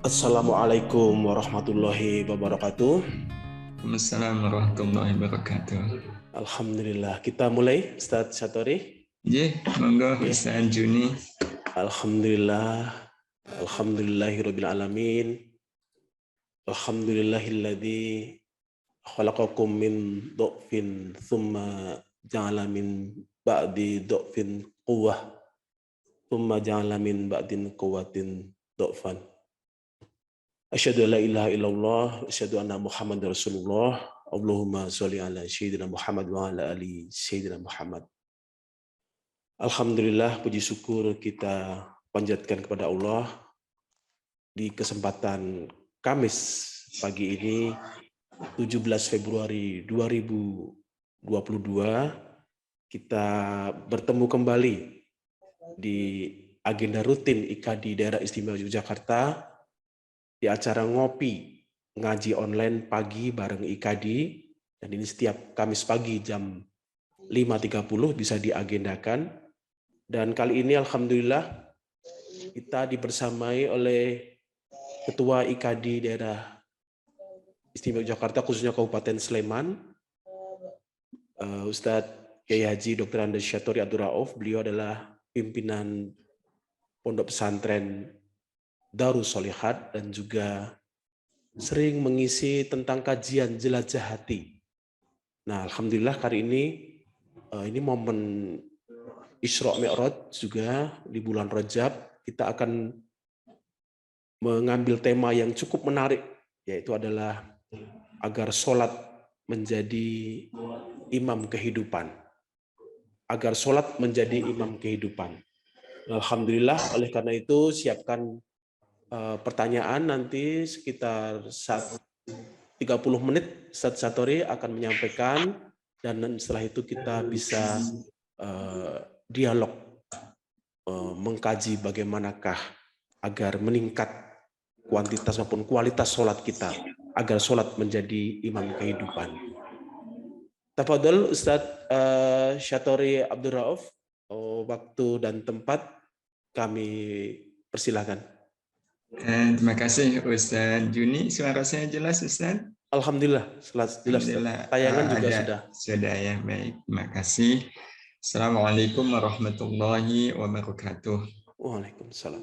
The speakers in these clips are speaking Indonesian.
Assalamualaikum warahmatullahi wabarakatuh. Waalaikumsalam warahmatullahi wabarakatuh. Alhamdulillah, kita mulai Ustaz Satori. Ye, monggo Ya, Ustaz Juni. Alhamdulillah, Alhamdulillahirabbil alamin. Alhamdulillahilladzi khalaqakum min dhafin thumma ja'ala min ba'di dhafin quwwah thumma ja'ala min ba'din quwwatin dhafan. Asyhadu an la ilaha illallah, asyhadu anna Muhammadar Rasulullah. Allahumma sholli ala sayyidina Muhammad wa ala ali sayyidina Muhammad. Alhamdulillah, puji syukur kita panjatkan kepada Allah di kesempatan Kamis pagi ini 17 Februari 2022 kita bertemu kembali di agenda rutin IKADI Daerah Istimewa Yogyakarta di acara ngopi ngaji online pagi bareng IKADI, dan ini setiap Kamis pagi jam 5.30 bisa diagendakan. Dan kali ini alhamdulillah kita dibersamai oleh Ketua IKADI Daerah Istimewa Yogyakarta khususnya Kabupaten Sleman, Ustadz Kiai Haji Dr. Andes Syatori Abdul Rauf. Beliau adalah pimpinan Pondok Pesantren Darus Solihat dan juga sering mengisi tentang kajian jelajah hati. Nah, alhamdulillah hari ini momen Isra Mi'raj juga di bulan Rajab, kita akan mengambil tema yang cukup menarik, yaitu adalah agar sholat menjadi imam kehidupan. Agar sholat menjadi imam kehidupan. Alhamdulillah, oleh karena itu siapkan pertanyaan nanti sekitar 30 menit Ustadz Satori akan menyampaikan, dan setelah itu kita bisa dialog mengkaji bagaimanakah agar meningkat kuantitas maupun kualitas sholat kita, agar sholat menjadi imam kehidupan. Tafadhol Ustadz Syatori Abdul Rauf, waktu dan tempat kami persilahkan. Terima kasih Ustaz Juni. Suara saya jelas Ustaz? Alhamdulillah, jelas. Alhamdulillah. Tayangan juga ada sudah ya, baik. Terima kasih. Assalamualaikum warahmatullahi wabarakatuh. Waalaikumsalam.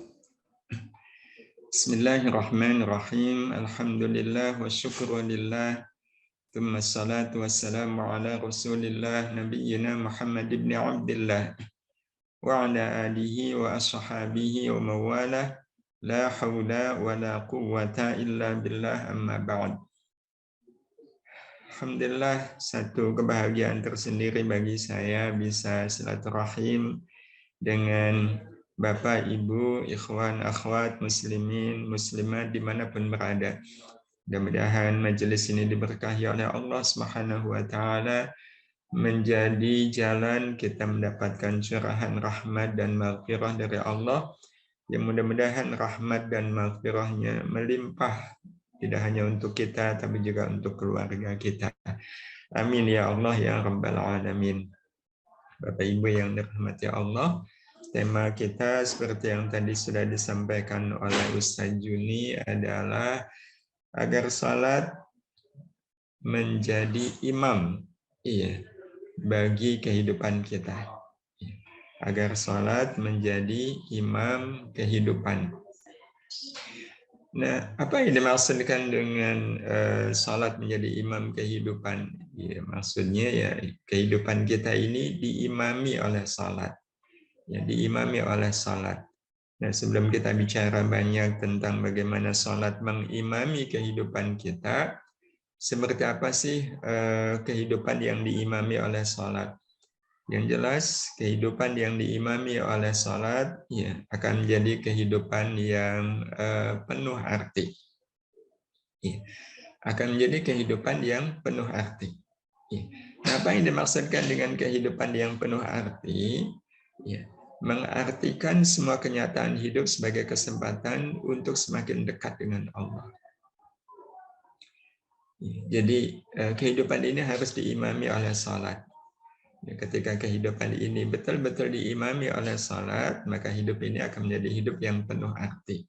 Bismillahirrahmanirrahim. Alhamdulillah wa syukrulillah. Thumma salatu wassalamu ala rasulillah nabiyyina Muhammad ibn Abdillah wa ala alihi wa ashabihi wa mawalah. La haula wa la quwwata illa billah, amma ba'd. Alhamdulillah, satu kebahagiaan tersendiri bagi saya bisa silaturahim dengan Bapak, Ibu, ikhwan, akhwat, muslimin, muslimat dimanapun berada. Mudah-mudahan majelis ini diberkahi oleh Allah Subhanahu wa Ta'ala, menjadi jalan kita mendapatkan curahan rahmat dan maghfirah dari Allah, yang mudah-mudahan rahmat dan maghfirahnya melimpah tidak hanya untuk kita tapi juga untuk keluarga kita. Amin ya Allah ya Rabbal Alamin. Bapak Ibu yang dirahmati Allah, tema kita seperti yang tadi sudah disampaikan oleh Ustaz Juni adalah agar salat menjadi imam bagi kehidupan kita. Agar salat menjadi imam kehidupan. Nah, apa yang dimaksudkan dengan salat menjadi imam kehidupan? Ya, maksudnya ya kehidupan kita ini diimami oleh salat. Ya, diimami oleh salat. Nah, sebelum kita bicara banyak tentang bagaimana salat mengimami kehidupan kita, seperti apa sih kehidupan yang diimami oleh salat? Yang jelas, kehidupan yang diimami oleh salat ya, akan menjadi kehidupan yang penuh arti. Ya, akan menjadi kehidupan yang penuh arti. Ya. Nah, apa yang dimaksudkan dengan kehidupan yang penuh arti? Ya, mengartikan semua kenyataan hidup sebagai kesempatan untuk semakin dekat dengan Allah. Ya, jadi kehidupan ini harus diimami oleh salat. Ketika kehidupan ini betul-betul diimami oleh salat, maka hidup ini akan menjadi hidup yang penuh arti.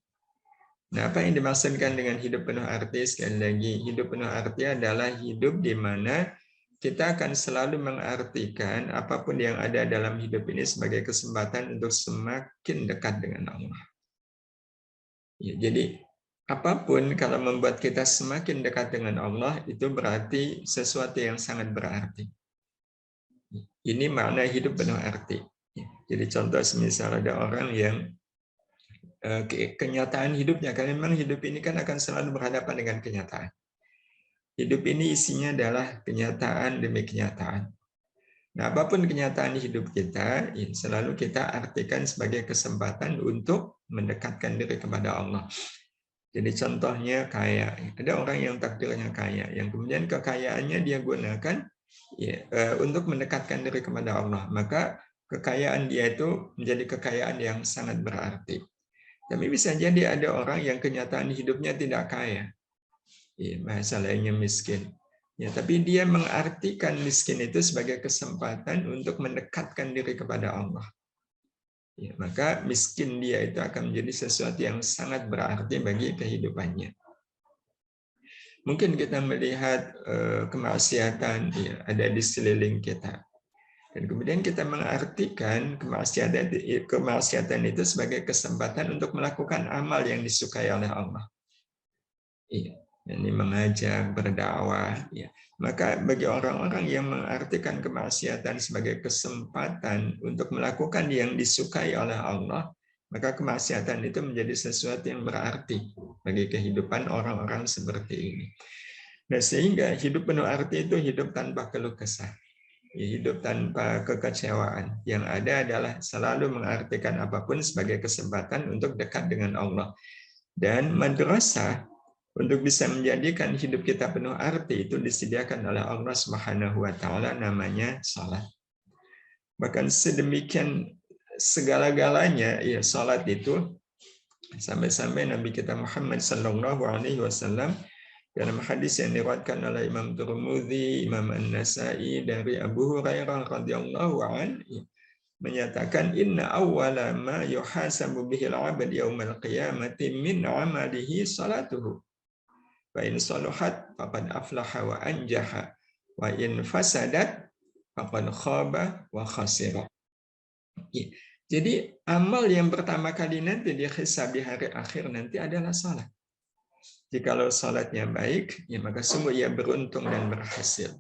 Nah, apa yang dimaksudkan dengan hidup penuh arti? Sekali lagi, hidup penuh arti adalah hidup di mana kita akan selalu mengartikan apapun yang ada dalam hidup ini sebagai kesempatan untuk semakin dekat dengan Allah. Ya, jadi apapun kalau membuat kita semakin dekat dengan Allah, itu berarti sesuatu yang sangat berarti. Ini makna hidup penuh arti. Jadi contoh semisal ada orang yang kenyataan hidupnya, karena memang hidup ini kan akan selalu berhadapan dengan kenyataan. Hidup ini isinya adalah kenyataan demi kenyataan. Nah, apapun kenyataan hidup kita, selalu kita artikan sebagai kesempatan untuk mendekatkan diri kepada Allah. Jadi contohnya kaya, ada orang yang takdirnya kaya, yang kemudian kekayaannya dia gunakan untuk mendekatkan diri kepada Allah. Maka kekayaan dia itu menjadi kekayaan yang sangat berarti. Tapi bisa jadi ada orang yang kenyataan hidupnya tidak kaya, bahasa lainnya miskin. Ya, tapi dia mengartikan miskin itu sebagai kesempatan untuk mendekatkan diri kepada Allah. Ya, maka miskin dia itu akan menjadi sesuatu yang sangat berarti bagi kehidupannya. Mungkin kita melihat kemaksiatan ada di sekeliling kita. Dan kemudian kita mengartikan kemaksiatan itu sebagai kesempatan untuk melakukan amal yang disukai oleh Allah. Ini mengajak, berdakwah. Maka bagi orang-orang yang mengartikan kemaksiatan sebagai kesempatan untuk melakukan yang disukai oleh Allah, maka kemaksiatan itu menjadi sesuatu yang berarti bagi kehidupan orang-orang seperti ini. Nah, sehingga hidup penuh arti itu hidup tanpa keluh kesah. Hidup tanpa kekecewaan. Yang ada adalah selalu mengartikan apapun sebagai kesempatan untuk dekat dengan Allah. Dan madrasah untuk bisa menjadikan hidup kita penuh arti itu disediakan oleh Allah Subhanahu wa taala, namanya salat. Bahkan sedemikian segala-galanya salat itu, sampai-sampai Nabi kita Muhammad sallallahu alaihi wasallam dalam hadis yang diriwayatkan oleh Imam Tirmidzi, Imam An-Nasa'i dari Abu Hurairah radhiyallahu anhu menyatakan inna awwala ma yuhasabu bihi al-'abd yaumal qiyamati min 'amalihi salatuhu. Wa in salahat faqad aflaha wa anjaha wa in fasadat faqad khaba wa khasira. Jadi amal yang pertama kali nanti dihisab di hari akhir nanti adalah salat. Jikalau salatnya baik, maka sungguh ia beruntung dan berhasil.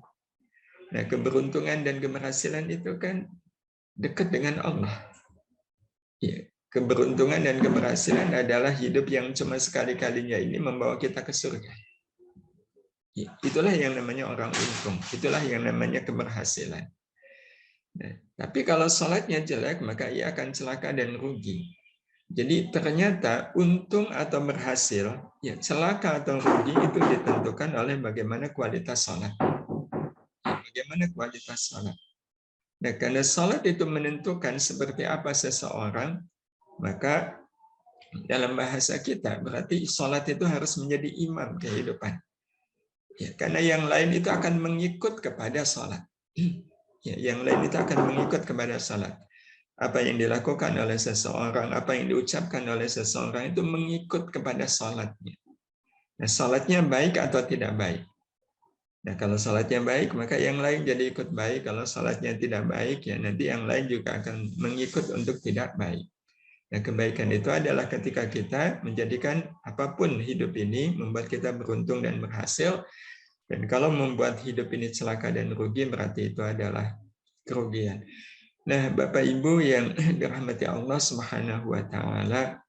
Nah, keberuntungan dan keberhasilan itu kan dekat dengan Allah. Keberuntungan dan keberhasilan adalah hidup yang cuma sekali-kalinya ini membawa kita ke surga. Itulah yang namanya orang untung. Itulah yang namanya keberhasilan. Nah, tapi kalau salatnya jelek, maka ia akan celaka dan rugi. Jadi ternyata untung atau berhasil, celaka atau rugi itu ditentukan oleh bagaimana kualitas salat. Bagaimana kualitas salat. Nah, karena salat itu menentukan seperti apa seseorang, maka dalam bahasa kita berarti salat itu harus menjadi imam kehidupan. Karena yang lain itu akan mengikut kepada salat. Yang lain itu akan mengikut kepada salat. Apa yang dilakukan oleh seseorang, apa yang diucapkan oleh seseorang itu mengikut kepada salatnya. Nah, salatnya baik atau tidak baik. Nah, kalau salatnya baik, maka yang lain jadi ikut baik. Kalau salatnya tidak baik, nanti yang lain juga akan mengikut untuk tidak baik. Nah, kebaikan itu adalah ketika kita menjadikan apapun hidup ini membuat kita beruntung dan berhasil. Dan kalau membuat hidup ini celaka dan rugi, berarti itu adalah kerugian. Nah, Bapak Ibu yang dirahmati Allah Subhanahu wa taala,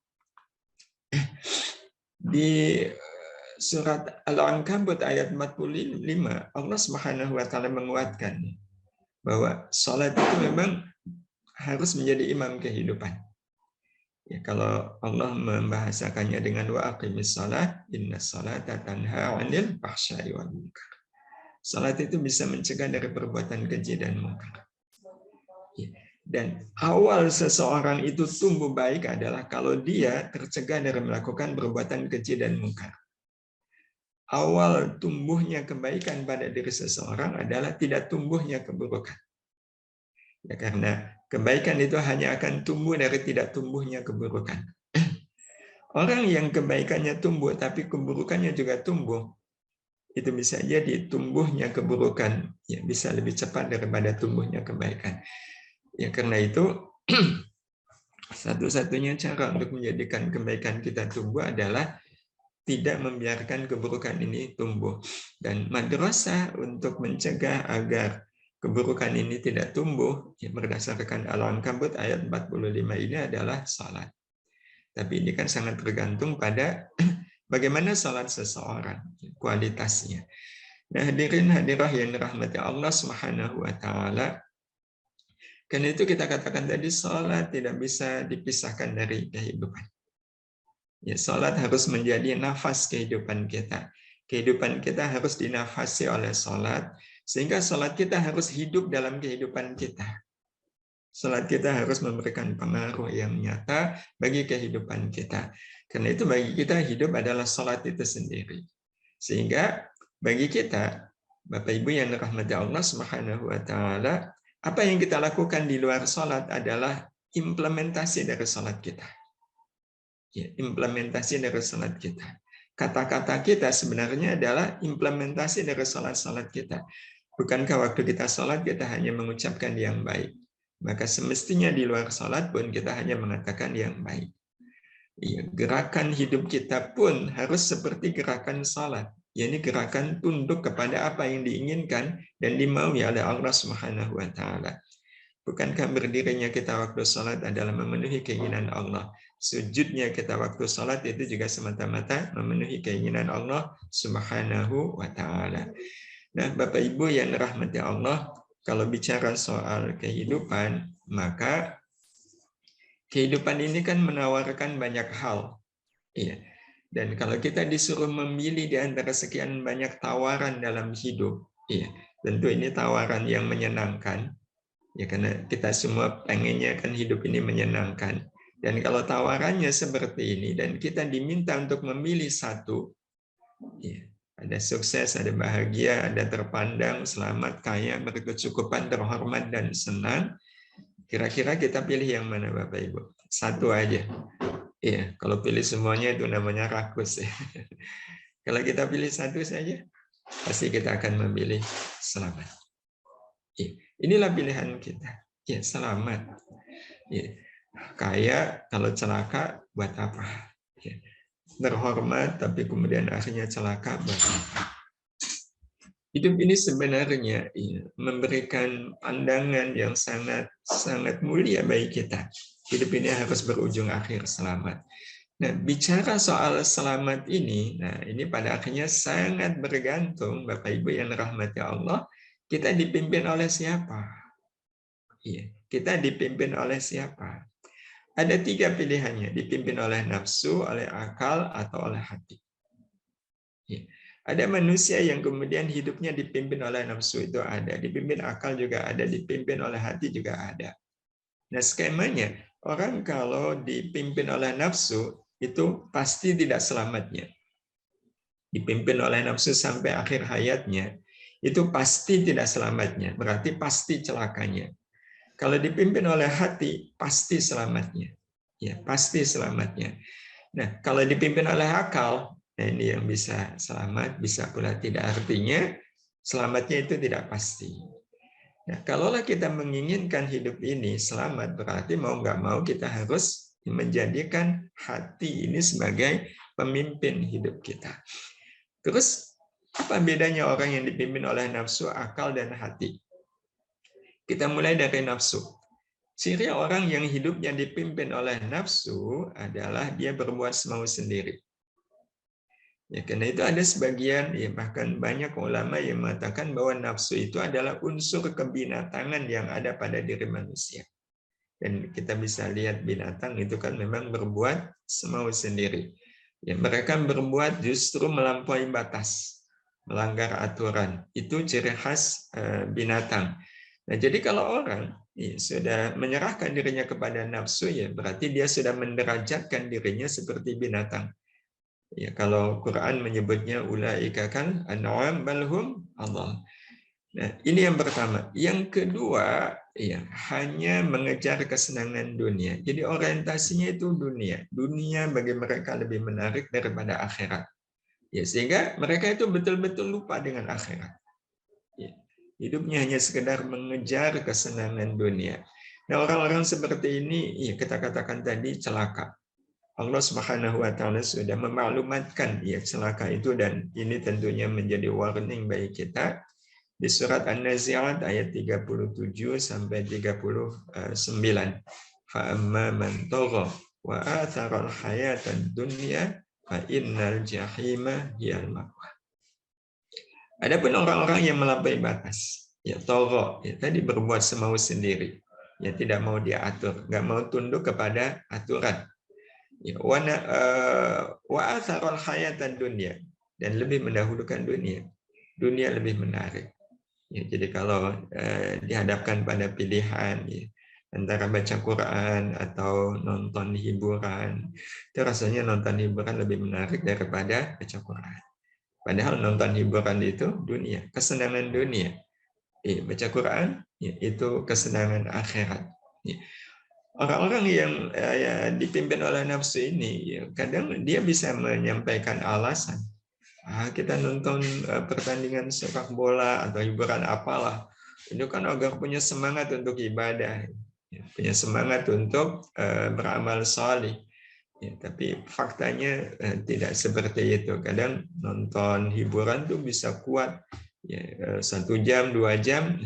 di surat Al-Ankabut ayat 45, Allah Subhanahu wa taala menguatkan bahwa salat itu memang harus menjadi imam kehidupan. Kalau Allah membahasakannya dengan wa aqimis shalah, innas salata tanha 'anil fahsya'i wal munkar. Salat itu bisa mencegah dari perbuatan keji dan munkar. Dan awal seseorang itu tumbuh baik adalah kalau dia tercegah dari melakukan perbuatan keji dan munkar. Awal tumbuhnya kebaikan pada diri seseorang adalah tidak tumbuhnya keburukan. Karena kebaikan itu hanya akan tumbuh dari tidak tumbuhnya keburukan. Orang yang kebaikannya tumbuh tapi keburukannya juga tumbuh, itu bisa jadi tumbuhnya keburukan ya bisa lebih cepat daripada tumbuhnya kebaikan. Ya karena itu satu-satunya cara untuk menjadikan kebaikan kita tumbuh adalah tidak membiarkan keburukan ini tumbuh. Dan madrasah untuk mencegah agar keburukan ini tidak tumbuh, ya, berdasarkan Al-Ankabut ayat 45 ini adalah salat. Tapi ini kan sangat tergantung pada bagaimana salat seseorang, kualitasnya. Nah, hadirin hadirah yang dirahmati Allah Subhanahu wa taala, karena itu kita katakan tadi salat tidak bisa dipisahkan dari kehidupan. Ya, salat harus menjadi nafas kehidupan kita. Kehidupan kita harus dinafasi oleh salat, sehingga salat kita harus hidup dalam kehidupan kita. Salat kita harus memberikan pengaruh yang nyata bagi kehidupan kita. Karena itu bagi kita hidup adalah salat itu sendiri. Sehingga bagi kita, Bapak Ibu yang dirahmati Allah Subhanahu wa taala, apa yang kita lakukan di luar salat adalah implementasi dari salat kita. Ya, implementasi dari salat kita. Kata-kata kita sebenarnya adalah implementasi dari salat-salat kita. Bukankah waktu kita salat kita hanya mengucapkan yang baik? Maka semestinya di luar salat pun kita hanya mengatakan yang baik. Ya, gerakan hidup kita pun harus seperti gerakan salat. Yakni gerakan tunduk kepada apa yang diinginkan dan dimaui oleh Allah Subhanahu wa taala. Bukankah berdirinya kita waktu salat adalah memenuhi keinginan Allah? Sujudnya kita waktu salat itu juga semata-mata memenuhi keinginan Allah Subhanahu wa taala. Nah, Bapak Ibu yang dirahmati Allah, kalau bicara soal kehidupan, maka kehidupan ini kan menawarkan banyak hal. Iya. Dan kalau kita disuruh memilih di antara sekian banyak tawaran dalam hidup, iya, tentu ini tawaran yang menyenangkan. Ya, karena kita semua pengennya kan hidup ini menyenangkan. Dan kalau tawarannya seperti ini dan kita diminta untuk memilih satu, ya, ada sukses, ada bahagia, ada terpandang, selamat, kaya, berkecukupan, terhormat, dan senang. Kira-kira kita pilih yang mana Bapak Ibu? Satu aja. Iya, kalau pilih semuanya itu namanya rakus. Ya. Kalau kita pilih satu saja, pasti kita akan memilih selamat. Ya, inilah pilihan kita. Ya, selamat. Ya, kaya kalau celaka buat apa? Ya, terhormat tapi kemudian akhirnya celaka buat apa? Hidup ini sebenarnya ya, memberikan pandangan yang sangat mulia bagi kita. Hidup ini harus berujung akhir selamat. Nah, bicara soal selamat ini, nah ini pada akhirnya sangat bergantung, Bapak Ibu yang dirahmati Allah, kita dipimpin oleh siapa? Iya, kita dipimpin oleh siapa? Ada tiga pilihannya, dipimpin oleh nafsu, oleh akal, atau oleh hati. Iya. Ada manusia yang kemudian hidupnya dipimpin oleh nafsu, itu ada, dipimpin akal juga ada, dipimpin oleh hati juga ada. Nah, skemanya, orang kalau dipimpin oleh nafsu, itu pasti tidak selamatnya. Dipimpin oleh nafsu sampai akhir hayatnya, itu pasti tidak selamatnya, berarti pasti celakanya. Kalau dipimpin oleh hati, pasti selamatnya. Ya, pasti selamatnya. Nah, kalau dipimpin oleh akal, nah ini yang bisa selamat, bisa pula tidak. Artinya, selamatnya itu tidak pasti. Nah, kalaulah kita menginginkan hidup ini selamat, berarti mau nggak mau kita harus menjadikan hati ini sebagai pemimpin hidup kita. Terus, apa bedanya orang yang dipimpin oleh nafsu, akal, dan hati? Kita mulai dari nafsu. Ciri orang yang hidupnya dipimpin oleh nafsu adalah dia berbuat semau sendiri. Ya, karena itu ada sebagian, ya bahkan banyak ulama yang mengatakan bahwa nafsu itu adalah unsur kebinatangan yang ada pada diri manusia. Dan kita bisa lihat binatang itu kan memang berbuat semau sendiri. Ya, mereka berbuat justru melampaui batas, melanggar aturan. Itu ciri khas binatang. Nah, jadi kalau orang sudah menyerahkan dirinya kepada nafsu, ya berarti dia sudah menderajatkan dirinya seperti binatang. Ya, kalau Quran menyebutnya ulaika kan an'am balhum Allah. Nah, ini yang pertama. Yang kedua, ya, hanya mengejar kesenangan dunia. Jadi orientasinya itu dunia. Dunia bagi mereka lebih menarik daripada akhirat. Ya, sehingga mereka itu betul-betul lupa dengan akhirat. Ya, hidupnya hanya sekedar mengejar kesenangan dunia. Nah, orang-orang seperti ini, ya, kita katakan tadi celaka. Allah Subhanahu wa taala sudah memaklumatkan ya celaka itu, dan ini tentunya menjadi warning bagi kita di surat An-Nazi'at ayat 37 sampai 39. Fa amma man tagha wa athara al-hayatad dunya fa innal jahima hiyal ma'wa. Adapun orang-orang yang melampaui batas, ya tagha, ya tadi berbuat semau sendiri, ya tidak mau diatur, nggak mau tunduk kepada aturan. Ya, wa athara al-hayatad dunya, dan lebih mendahulukan dunia. Dunia lebih menarik. Ya, jadi kalau dihadapkan pada pilihan ya, antara baca Quran atau nonton hiburan, itu rasanya nonton hiburan lebih menarik daripada baca Quran. Padahal nonton hiburan itu dunia, kesenangan dunia. Baca Quran ya, itu kesenangan akhirat. Ya. Orang-orang yang ya, dipimpin oleh nafsu ini, ya, kadang dia bisa menyampaikan alasan. Kita nonton pertandingan sepak bola atau hiburan apalah, itu kan agar punya semangat untuk ibadah, punya semangat untuk beramal saleh. Ya, tapi faktanya tidak seperti itu. Kadang nonton hiburan tuh bisa kuat ya, 1 jam 2 jam,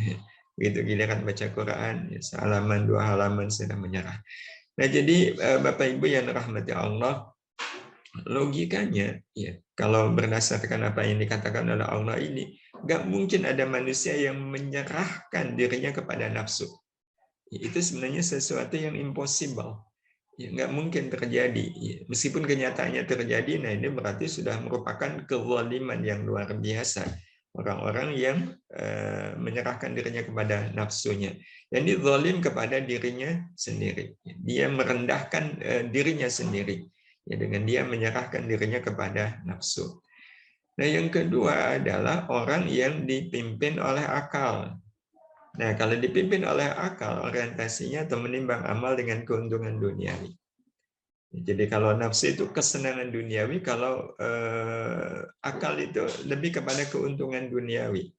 begitu giliran baca Quran ya, sehalaman 2 halaman sudah menyerah. Nah, jadi Bapak Ibu yang dirahmati Allah, logikanya, ya, kalau berdasarkan apa yang dikatakan oleh Allah ini, nggak mungkin ada manusia yang menyerahkan dirinya kepada nafsu. Itu sebenarnya sesuatu yang impossible. Ya, nggak mungkin terjadi. Ya, meskipun kenyataannya terjadi, nah ini berarti sudah merupakan kezaliman yang luar biasa. Orang-orang yang menyerahkan dirinya kepada nafsunya. Yang ini zalim kepada dirinya sendiri. Dia merendahkan dirinya sendiri. Ya, dengan dia menyerahkan dirinya kepada nafsu. Nah, yang kedua adalah orang yang dipimpin oleh akal. Nah, kalau dipimpin oleh akal, orientasinya atau menimbang amal dengan keuntungan duniawi. Jadi kalau nafsu itu kesenangan duniawi, kalau akal itu lebih kepada keuntungan duniawi.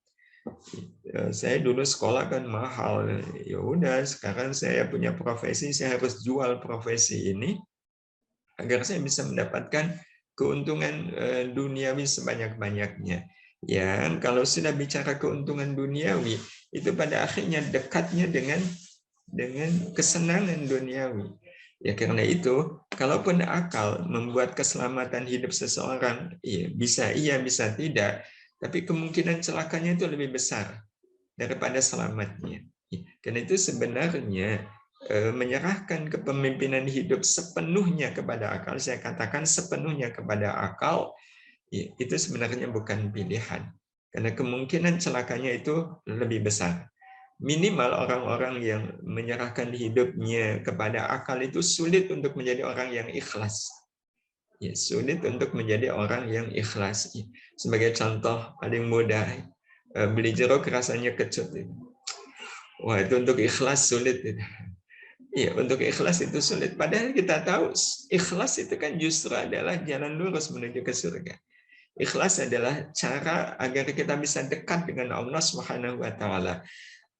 Saya dulu sekolah kan mahal, ya udah sekarang saya punya profesi, saya harus jual profesi ini agar saya bisa mendapatkan keuntungan duniawi sebanyak-banyaknya. Yang kalau sudah bicara keuntungan duniawi, itu pada akhirnya dekatnya dengan kesenangan duniawi. Ya karena itu, kalaupun akal membuat keselamatan hidup seseorang, iya bisa tidak, tapi kemungkinan celakanya itu lebih besar daripada selamatnya. Karena itu sebenarnya menyerahkan kepemimpinan hidup sepenuhnya kepada akal, saya katakan sepenuhnya kepada akal, itu sebenarnya bukan pilihan. Karena kemungkinan celakanya itu lebih besar. Minimal orang-orang yang menyerahkan hidupnya kepada akal itu sulit untuk menjadi orang yang ikhlas. Ya, sulit untuk menjadi orang yang ikhlas. Sebagai contoh paling mudah, beli jeruk rasanya kecut. Wah, itu untuk ikhlas sulit. Iya, untuk ikhlas itu sulit. Padahal kita tahu ikhlas itu kan justru adalah jalan lurus menuju ke surga. Ikhlas adalah cara agar kita bisa dekat dengan Allah Subhanahu wa taala.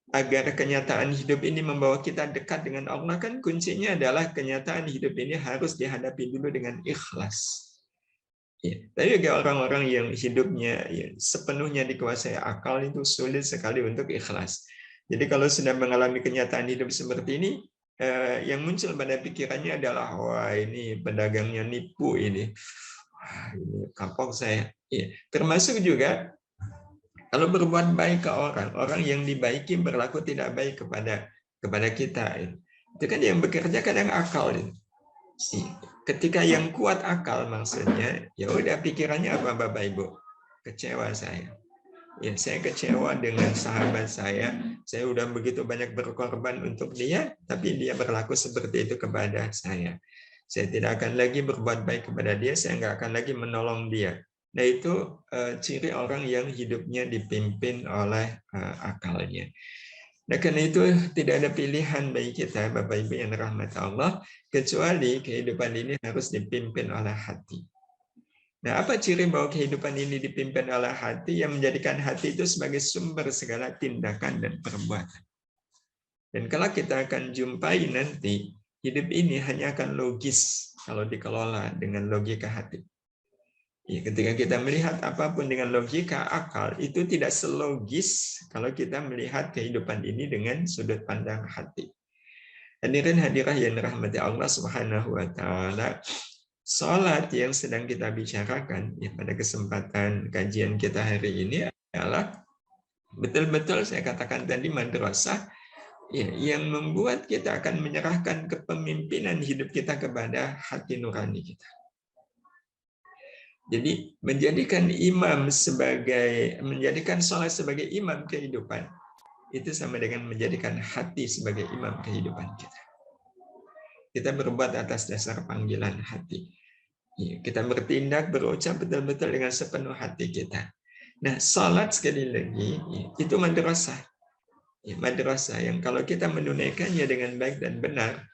Agar kenyataan hidup ini membawa kita dekat dengan Allah, kan kuncinya adalah kenyataan hidup ini harus dihadapi dulu dengan ikhlas. Ya, tapi bagi orang-orang yang hidupnya sepenuhnya dikuasai akal, itu sulit sekali untuk ikhlas. Jadi kalau sudah mengalami kenyataan hidup seperti ini, yang muncul pada pikirannya adalah, wah ini pedagangnya nipu ini. Wah, ini kapok saya. Ya, termasuk juga kalau berbuat baik ke orang yang dibaiki berlaku tidak baik kepada kita. Itu kan yang bekerja kadang akal. Ketika yang kuat akal maksudnya, ya udah pikirannya apa Bapak Ibu? Kecewa saya. Ya, saya kecewa dengan sahabat saya udah begitu banyak berkorban untuk dia, tapi dia berlaku seperti itu kepada saya. Saya tidak akan lagi berbuat baik kepada dia, saya nggak akan lagi menolong dia. Nah itu ciri orang yang hidupnya dipimpin oleh akalnya. Nah karena itu tidak ada pilihan bagi kita, Bapak Ibu yang dirahmati Allah, kecuali kehidupan ini harus dipimpin oleh hati. Nah, apa ciri bahwa kehidupan ini dipimpin oleh hati yang menjadikan hati itu sebagai sumber segala tindakan dan perbuatan? Dan kalau kita akan jumpai nanti, hidup ini hanya akan logis kalau dikelola dengan logika hati. Ya, ketika kita melihat apapun dengan logika akal, itu tidak selogis kalau kita melihat kehidupan ini dengan sudut pandang hati. Hadirin hadirah yang dirahmati Allah Subhanahu wa taala, salat yang sedang kita bicarakan ya, pada kesempatan kajian kita hari ini adalah betul-betul saya katakan tadi madrasah ya, yang membuat kita akan menyerahkan kepemimpinan hidup kita kepada hati nurani kita. Jadi menjadikan salat sebagai imam kehidupan itu sama dengan menjadikan hati sebagai imam kehidupan kita. Kita berbuat atas dasar panggilan hati. Kita bertindak, berucap betul-betul dengan sepenuh hati kita. Nah, salat sekali lagi itu madrasah. Madrasah yang kalau kita menunaikannya dengan baik dan benar,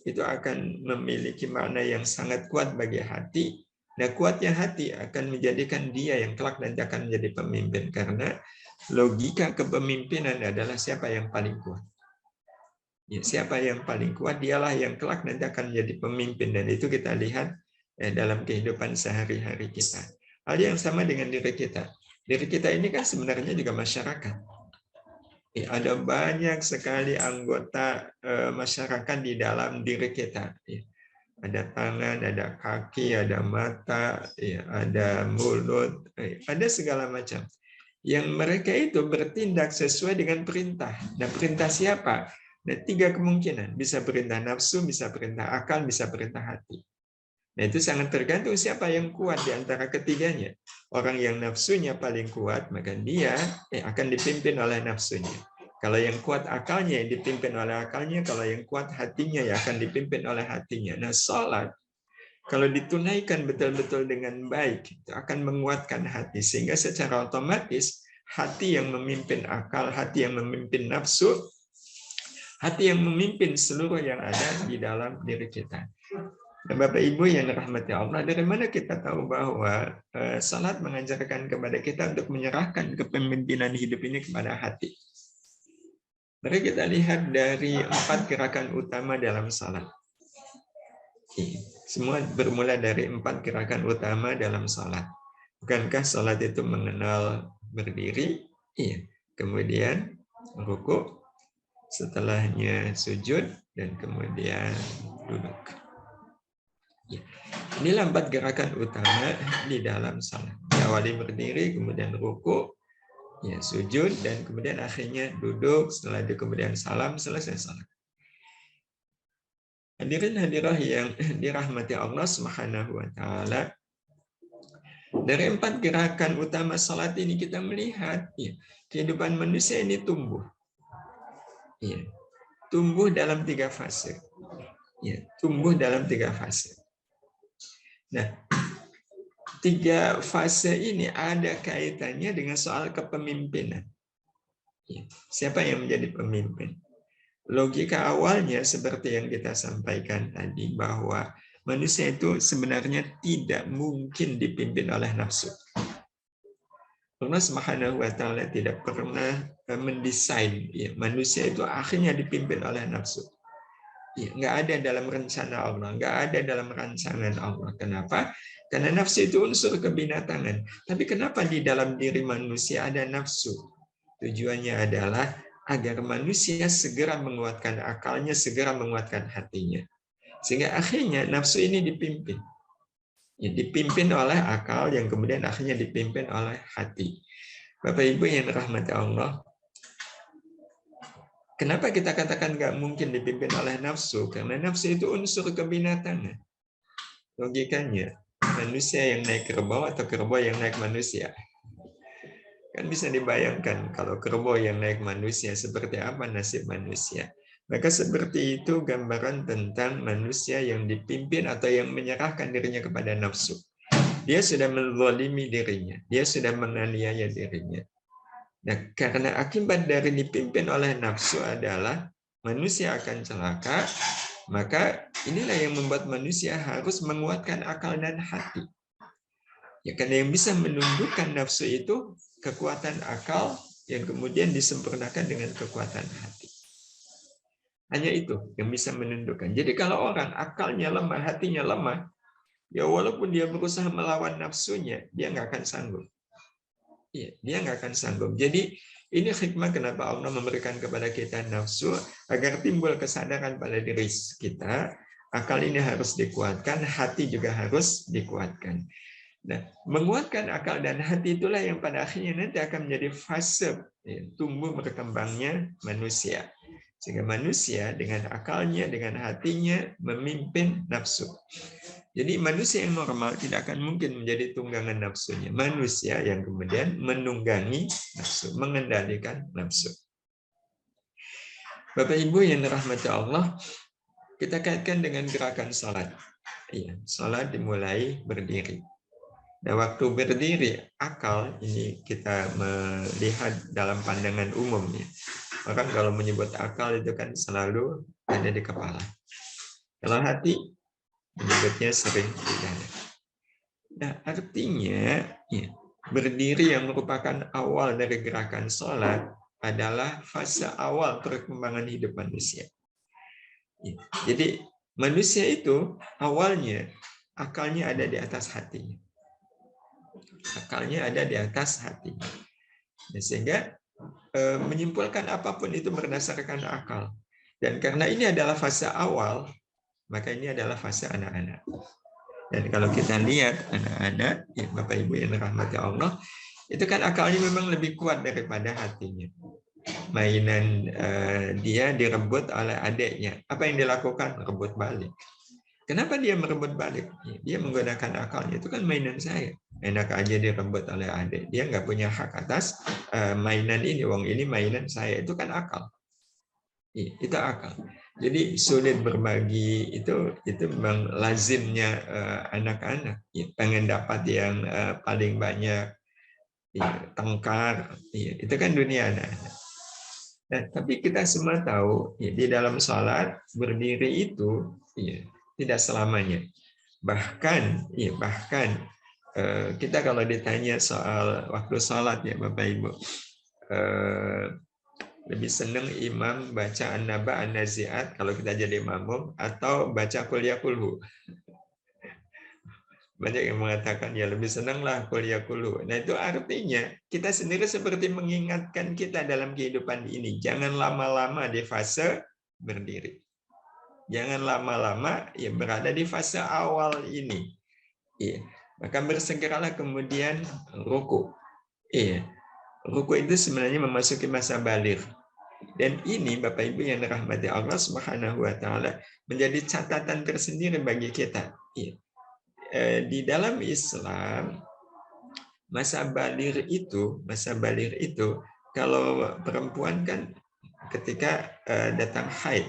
itu akan memiliki makna yang sangat kuat bagi hati. Nah, kuatnya hati akan menjadikan dia yang kelak nanti akan menjadi pemimpin. Karena logika kepemimpinan adalah siapa yang paling kuat. Ya, siapa yang paling kuat, dialah yang kelak nanti akan menjadi pemimpin. Dan itu kita lihat dalam kehidupan sehari-hari kita. Hal yang sama dengan diri kita. Diri kita ini kan sebenarnya juga masyarakat. Ada banyak sekali anggota masyarakat di dalam diri kita. Ada tangan, ada kaki, ada mata, ada mulut, ada segala macam. Yang mereka itu bertindak sesuai dengan perintah. Nah, perintah siapa? Nah, 3 kemungkinan. Bisa perintah nafsu, bisa perintah akal, bisa perintah hati. Nah, itu sangat tergantung siapa yang kuat di antara ketiganya. Orang yang nafsunya paling kuat, maka dia akan dipimpin oleh nafsunya. Kalau yang kuat akalnya, yang dipimpin oleh akalnya. Kalau yang kuat hatinya, ya akan dipimpin oleh hatinya. Nah, salat, kalau ditunaikan betul-betul dengan baik, itu akan menguatkan hati. Sehingga secara otomatis, hati yang memimpin akal, hati yang memimpin nafsu, hati yang memimpin seluruh yang ada di dalam diri kita. Dan Bapak Ibu yang dirahmati Allah, dari mana kita tahu bahwa salat mengajarkan kepada kita untuk menyerahkan kepemimpinan hidup ini kepada hati? Mari kita lihat dari 4 gerakan utama dalam salat. Semua bermula dari 4 gerakan utama dalam salat. Bukankah salat itu mengenal berdiri, kemudian rukuk, setelahnya sujud, dan kemudian duduk. Inilah 4 gerakan utama di dalam salat. Diawali berdiri, kemudian rukuk, sujud, dan kemudian akhirnya duduk. Setelah itu kemudian salam, selesai salat. Hadirin hadirah yang dirahmati Allah Subhanahu wa taala, dari 4 gerakan utama salat ini kita melihat kehidupan manusia ini tumbuh. Tumbuh dalam 3 fase. Tumbuh dalam 3 fase. Nah, 3 fase ini ada kaitannya dengan soal kepemimpinan. Siapa yang menjadi pemimpin? Logika awalnya seperti yang kita sampaikan tadi, bahwa manusia itu sebenarnya tidak mungkin dipimpin oleh nafsu. Allah Subhanahu wa taala tidak pernah mendesain manusia itu akhirnya dipimpin oleh nafsu. Nggak ada dalam rencana Allah, nggak ada dalam rancangan Allah. Kenapa? Karena nafsu itu unsur kebinatangan. Tapi kenapa di dalam diri manusia ada nafsu? Tujuannya adalah agar manusia segera menguatkan akalnya, segera menguatkan hatinya. Sehingga akhirnya nafsu ini dipimpin. Dipimpin oleh akal yang kemudian akhirnya dipimpin oleh hati. Bapak Ibu yang dirahmati Allah, kenapa kita katakan nggak mungkin dipimpin oleh nafsu? Karena nafsu itu unsur kebinatangan. Logikanya, manusia yang naik kerbau atau kerbau yang naik manusia. Kan bisa dibayangkan kalau kerbau yang naik manusia, seperti apa nasib manusia. Maka seperti itu gambaran tentang manusia yang dipimpin atau yang menyerahkan dirinya kepada nafsu. dia sudah menzalimi dirinya, dia sudah menganiaya dirinya. Nah, karena akibat dari dipimpin oleh nafsu adalah manusia akan celaka, maka inilah yang membuat manusia harus menguatkan akal dan hati. Ya, karena yang bisa menundukkan nafsu itu kekuatan akal yang kemudian disempurnakan dengan kekuatan hati. Hanya itu yang bisa menundukkan. Jadi kalau orang akalnya lemah, hatinya lemah, ya walaupun dia berusaha melawan nafsunya, dia nggak akan sanggup. Iya, dia nggak akan sanggup. Jadi ini hikmah kenapa Allah memberikan kepada kita nafsu, agar timbul kesadaran pada diri kita, akal ini harus dikuatkan, hati juga harus dikuatkan. Nah, menguatkan akal dan hati itulah yang pada akhirnya nanti akan menjadi fase tumbuh berkembangnya manusia. Sehingga manusia dengan akalnya, dengan hatinya memimpin nafsu. Jadi manusia yang normal tidak akan mungkin menjadi tunggangan nafsunya. Manusia yang kemudian menunggangi nafsu, mengendalikan nafsu. Bapak Ibu yang dirahmati Allah, kita kaitkan dengan gerakan salat. Iya, salat dimulai berdiri. Nah, waktu berdiri, akal ini kita melihat dalam pandangan umum. Ya. Orang kalau menyebut akal itu kan selalu ada di kepala. Kalau hati, menyebutnya sering di dada. Nah, artinya ya, berdiri yang merupakan awal dari gerakan sholat adalah fase awal perkembangan hidup manusia. Ya. Jadi manusia itu awalnya akalnya ada di atas hatinya. Akalnya ada di atas hati. Sehingga menyimpulkan apapun itu berdasarkan akal. Dan karena ini adalah fase awal, maka ini adalah fase anak-anak. Dan kalau kita lihat anak-anak, ya Bapak Ibu yang dirahmati Allah, itu kan akalnya memang lebih kuat daripada hatinya. Mainan dia direbut oleh adiknya. Apa yang dilakukan? Rebut balik. Kenapa dia merebut balik? Dia menggunakan akalnya. Itu kan mainan saya. Enak aja direbut oleh adik. Dia nggak punya hak atas mainan ini. Wong ini mainan saya. Itu kan akal. Itu akal. Jadi sulit berbagi itu memang lazimnya anak-anak. Pengen dapat yang paling banyak, tengkar. Itu kan dunia anak-anak. Nah, tapi kita semua tahu di dalam sholat berdiri itu tidak selamanya. Bahkan kita kalau ditanya soal waktu sholat ya Bapak Ibu, lebih senang imam baca An-Naba, An-Nazi'at kalau kita jadi makmum atau baca Qul Ya Qulhu. Banyak yang mengatakan ya lebih senanglah Qul Ya Qulhu. Nah itu artinya kita sendiri seperti mengingatkan kita dalam kehidupan ini. Jangan lama-lama di fase berdiri. Jangan lama-lama ya berada di fase awal ini. Iya. Maka bersegeralah kemudian ruku. Iya. Ruku itu sebenarnya memasuki masa baligh. Dan ini Bapak Ibu yang dirahmati Allah Subhanahu wa taala menjadi catatan tersendiri bagi kita. Iya. Di dalam Islam masa baligh itu kalau perempuan kan ketika datang haid.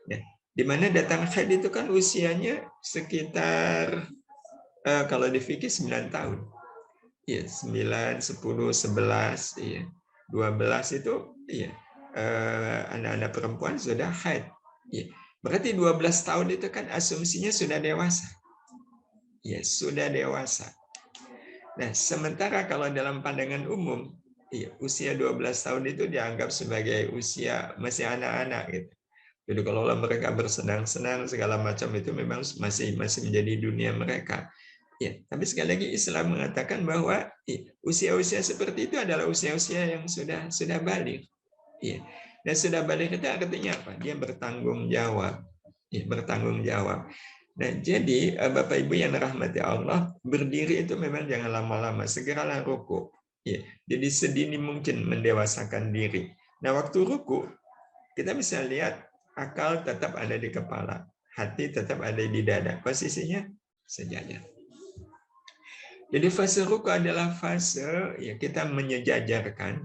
Nah, di mana datang haid itu kan usianya sekitar kalau di fikih 9 tahun. Iya, 9, 10, 11, iya. 12 itu iya. Anak-anak perempuan sudah haid. Iya. Berarti 12 tahun itu kan asumsinya sudah dewasa. Ya, sudah dewasa. Nah, sementara kalau dalam pandangan umum, usia 12 tahun itu dianggap sebagai usia masih anak-anak gitu. Jadi kalau mereka bersenang-senang segala macam itu memang masih menjadi dunia mereka. Ya, tapi sekali lagi Islam mengatakan bahwa usia-usia seperti itu adalah usia-usia yang sudah baligh. Ya. Dan sudah baligh itu artinya apa? Dia bertanggung jawab. Ya, bertanggung jawab. Nah, jadi Bapak Ibu yang dirahmati Allah, berdiri itu memang jangan lama-lama, segeralah ruku. Ya, jadi sedini mungkin mendewasakan diri. Nah, waktu ruku, kita bisa lihat akal tetap ada di kepala, hati tetap ada di dada. Posisinya sejajar. Jadi fase ruku adalah fase kita menyejajarkan,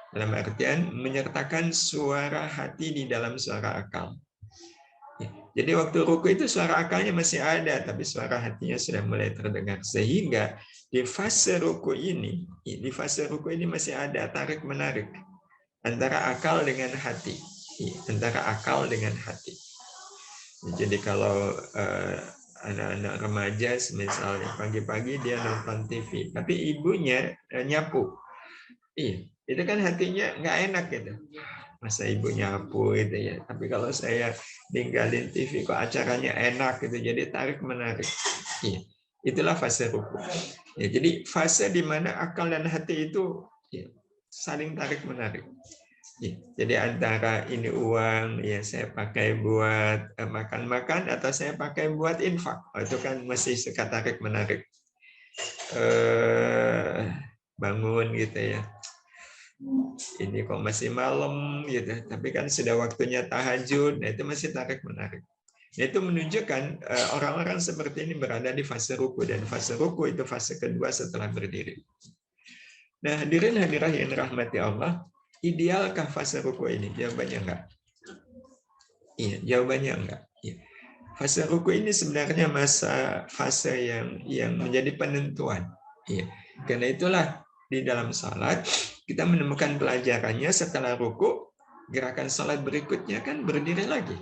dalam artian menyertakan suara hati di dalam suara akal. Ya, jadi waktu ruku itu suara akalnya masih ada, tapi suara hatinya sudah mulai terdengar. Sehingga di fase ruku ini, masih ada tarik menarik antara akal dengan hati, antara akal dengan hati. Jadi kalau anak-anak remaja, misalnya pagi-pagi dia nonton TV, tapi ibunya nyapu, itu kan hatinya nggak enak gitu. Masa ibu nyapu gitu ya. Tapi kalau saya ninggalin TV kok acaranya enak gitu. Jadi tarik menarik. Iya. Itulah fase ruku. Ya, jadi fase di mana akal dan hati itu ya, saling tarik menarik. Ya, jadi antara ini uang ya saya pakai buat makan-makan atau saya pakai buat infak. Itu kan masih suka tarik menarik. Bangun gitu ya. Ini kok masih malam gitu, tapi kan sudah waktunya tahajud. Nah, itu masih tarik menarik. Nah, itu menunjukkan orang-orang seperti ini berada di fase ruku, dan fase ruku itu fase kedua setelah berdiri. Nah, hadirin hadirah yang dirahmati Allah, idealkah fase ruku ini? Jawabannya enggak. Iya, jawabannya enggak. Iya. Fase ruku ini sebenarnya fase yang menjadi penentuan. Iya. Karena itulah di dalam salat kita menemukan pelajarannya setelah ruku, gerakan salat berikutnya kan berdiri lagi.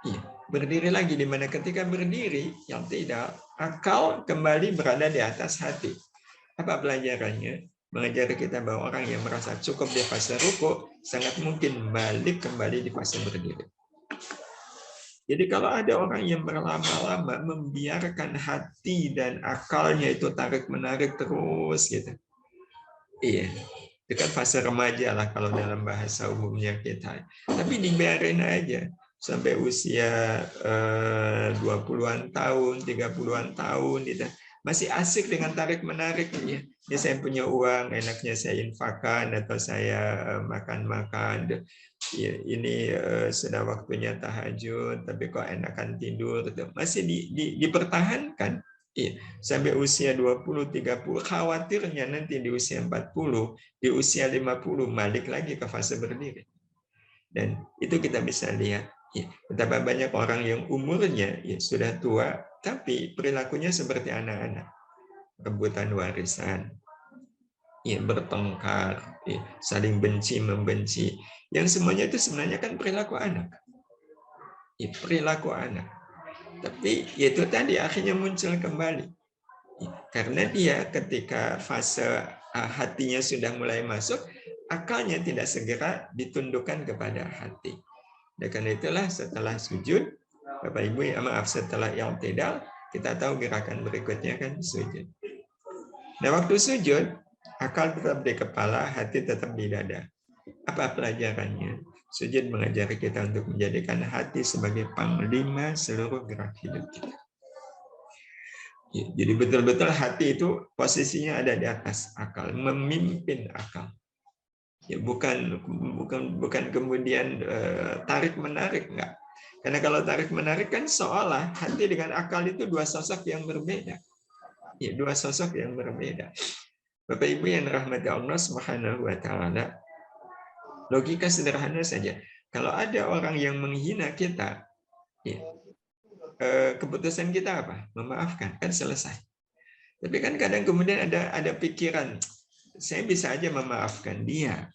Iya, berdiri lagi, di mana ketika berdiri yang tidak akal kembali berada di atas hati. Apa pelajarannya? Mengajar kita bahwa orang yang merasa cukup di fase ruku sangat mungkin balik kembali di fase berdiri. Jadi kalau ada orang yang berlama-lama membiarkan hati dan akalnya itu tarik-menarik terus gitu. Iya, itu kan fase remaja lah kalau dalam bahasa umumnya kita. Tapi dibiarin aja sampai usia 20-an tahun, 30-an tahun gitu. Masih asik dengan tarik-menarik ya. Ya saya punya uang, enaknya saya infakkan atau saya makan-makan. Ya, ini sudah waktunya tahajud, tapi kok enakan tidur. Masih dipertahankan. Iya, sampai usia 20-30, khawatirnya nanti di usia 40, di usia 50, balik lagi ke fase berdiri. Dan itu kita bisa lihat, ya, betapa banyak orang yang umurnya ya, sudah tua, tapi perilakunya seperti anak-anak. Rebutan warisan, ya, bertengkar, ya, saling benci-membenci. Yang semuanya itu sebenarnya kan perilaku anak. Ya, perilaku anak. Tapi itu tadi akhirnya muncul kembali. Karena dia ketika fase hatinya sudah mulai masuk, akalnya tidak segera ditundukkan kepada hati. Dan karena itulah setelah sujud, Bapak Ibu, setelah i'tidal, kita tahu gerakan berikutnya kan sujud. Nah, waktu sujud, akal tetap di kepala, hati tetap di dada. Apa pelajarannya? Sujud mengajari kita untuk menjadikan hati sebagai panglima seluruh gerak hidup kita. Ya, jadi betul-betul hati itu posisinya ada di atas akal, memimpin akal. Ya, bukan kemudian tarik menarik, enggak. Karena kalau tarik menarik kan seolah hati dengan akal itu dua sosok yang berbeda. Ya, dua sosok yang berbeda. Bapak Ibu yang dirahmati Allah Subhanahu wa taala, logika sederhana saja. Kalau ada orang yang menghina kita, ya, keputusan kita apa? Memaafkan, kan selesai. Tapi kan kadang kemudian ada pikiran, saya bisa aja memaafkan dia.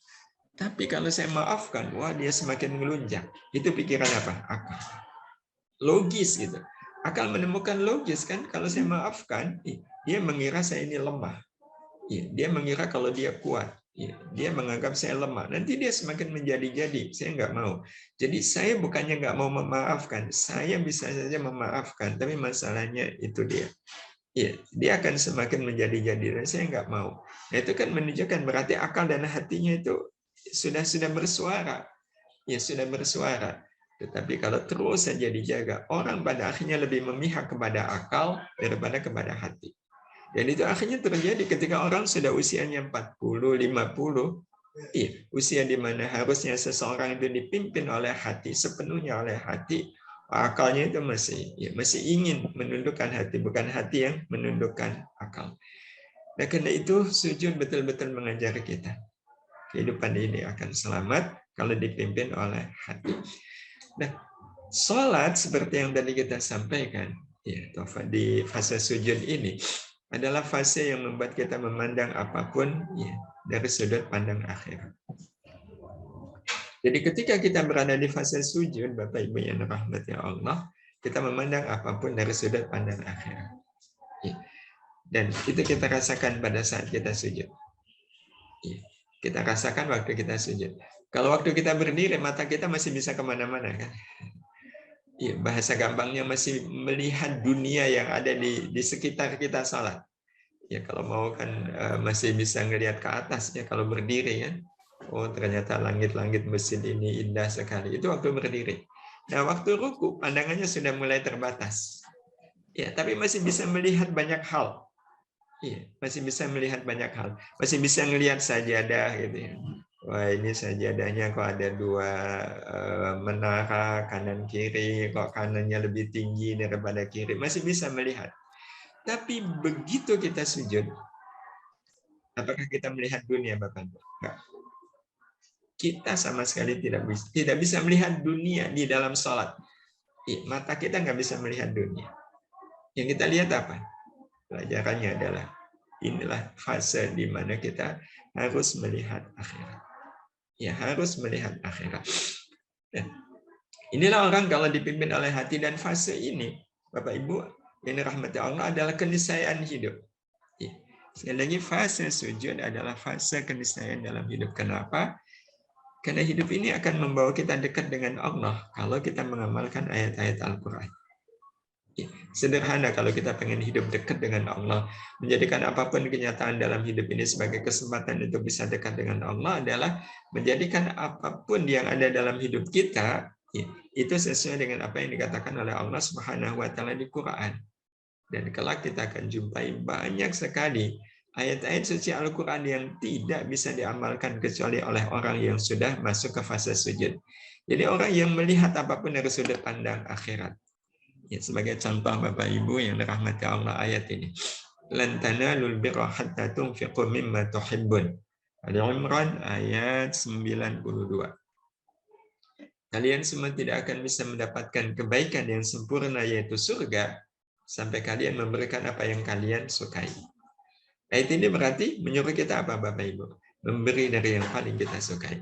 Tapi kalau saya maafkan, wah dia semakin melunjak. Itu pikiran apa? Akal. Logis gitu. Akal menemukan logis kan, kalau saya maafkan, dia mengira saya ini lemah. Dia mengira kalau dia kuat. Dia menganggap saya lemah. Nanti dia semakin menjadi-jadi. Saya nggak mau. Jadi saya bukannya nggak mau memaafkan. Saya bisa saja memaafkan. Tapi masalahnya itu dia. Dia akan semakin menjadi-jadi. Dan saya nggak mau. Nah, itu kan menunjukkan berarti akal dan hatinya itu sudah bersuara. Ya, sudah bersuara. Tetapi kalau terus saja dijaga, orang pada akhirnya lebih memihak kepada akal daripada kepada hati. Dan itu akhirnya terjadi ketika orang sudah usianya 40, 50, usia di mana harusnya seseorang itu dipimpin oleh hati, sepenuhnya oleh hati, akalnya itu masih ingin menundukkan hati, bukan hati yang menundukkan akal. Nah, karena itu sujud betul-betul mengajari kita. Kehidupan ini akan selamat kalau dipimpin oleh hati. Nah, Salat seperti yang tadi kita sampaikan, ya, di fase sujud ini adalah fase yang membuat kita memandang apapun ya, dari sudut pandang akhirat. Jadi ketika kita berada di fase sujud, Bapak Ibu yang dirahmati Allah, kita memandang apapun dari sudut pandang akhirat. Ya. Dan itu kita rasakan pada saat kita sujud. Ya. Kita rasakan waktu kita sujud. Kalau waktu kita berdiri, mata kita masih bisa kemana-mana, kan? Ya, bahasa gampangnya masih melihat dunia yang ada di sekitar kita salat. Ya, kalau mau kan masih bisa ngelihat ke atas ya kalau berdiri kan. Oh, ternyata langit-langit masjid ini indah sekali. Itu waktu berdiri. Nah, waktu ruku pandangannya sudah mulai terbatas. Ya, tapi masih bisa melihat banyak hal. Iya, masih bisa melihat banyak hal. Masih bisa melihat sajadah gitu ya. Wah, ini sajadahnya kok ada 2 menara kanan kiri, kok kanannya lebih tinggi daripada kiri. Masih bisa melihat. Tapi begitu kita sujud, apakah kita melihat dunia, Bapak? Enggak. Kita sama sekali tidak bisa melihat dunia di dalam sholat. Mata kita nggak bisa melihat dunia. Yang kita lihat apa? Pelajarannya adalah inilah fase di mana kita harus melihat akhirat. Ya, harus melihat akhirat. Dan inilah orang kalau dipimpin oleh hati, dan fase ini, Bapak Ibu yang dirahmati Allah, adalah keniscayaan hidup. Ya. Sekali lagi, fase sujud adalah fase keniscayaan dalam hidup. Kenapa? Karena hidup ini akan membawa kita dekat dengan Allah kalau kita mengamalkan ayat-ayat Al-Quran. Ya, sederhana kalau kita pengen hidup dekat dengan Allah, menjadikan apapun kenyataan dalam hidup ini sebagai kesempatan untuk bisa dekat dengan Allah adalah menjadikan apapun yang ada dalam hidup kita ya, itu sesuai dengan apa yang dikatakan oleh Allah Subhanahu wa taala di Quran. Dan kelak kita akan jumpai banyak sekali ayat-ayat suci Al-Quran yang tidak bisa diamalkan kecuali oleh orang yang sudah masuk ke fase sujud. Jadi orang yang melihat apapun dari sudut pandang akhirat. Ya, sebagai contoh Bapak Ibu yang dirahmati Allah ayat ini. Lan tanalul birra hatta tunfiqu mimma tuhibbun. Al-Imran ayat 92. Kalian semua tidak akan bisa mendapatkan kebaikan yang sempurna yaitu surga sampai kalian memberikan apa yang kalian sukai. Ayat ini berarti menyuruh kita apa Bapak Ibu? Memberi dari yang paling kita sukai.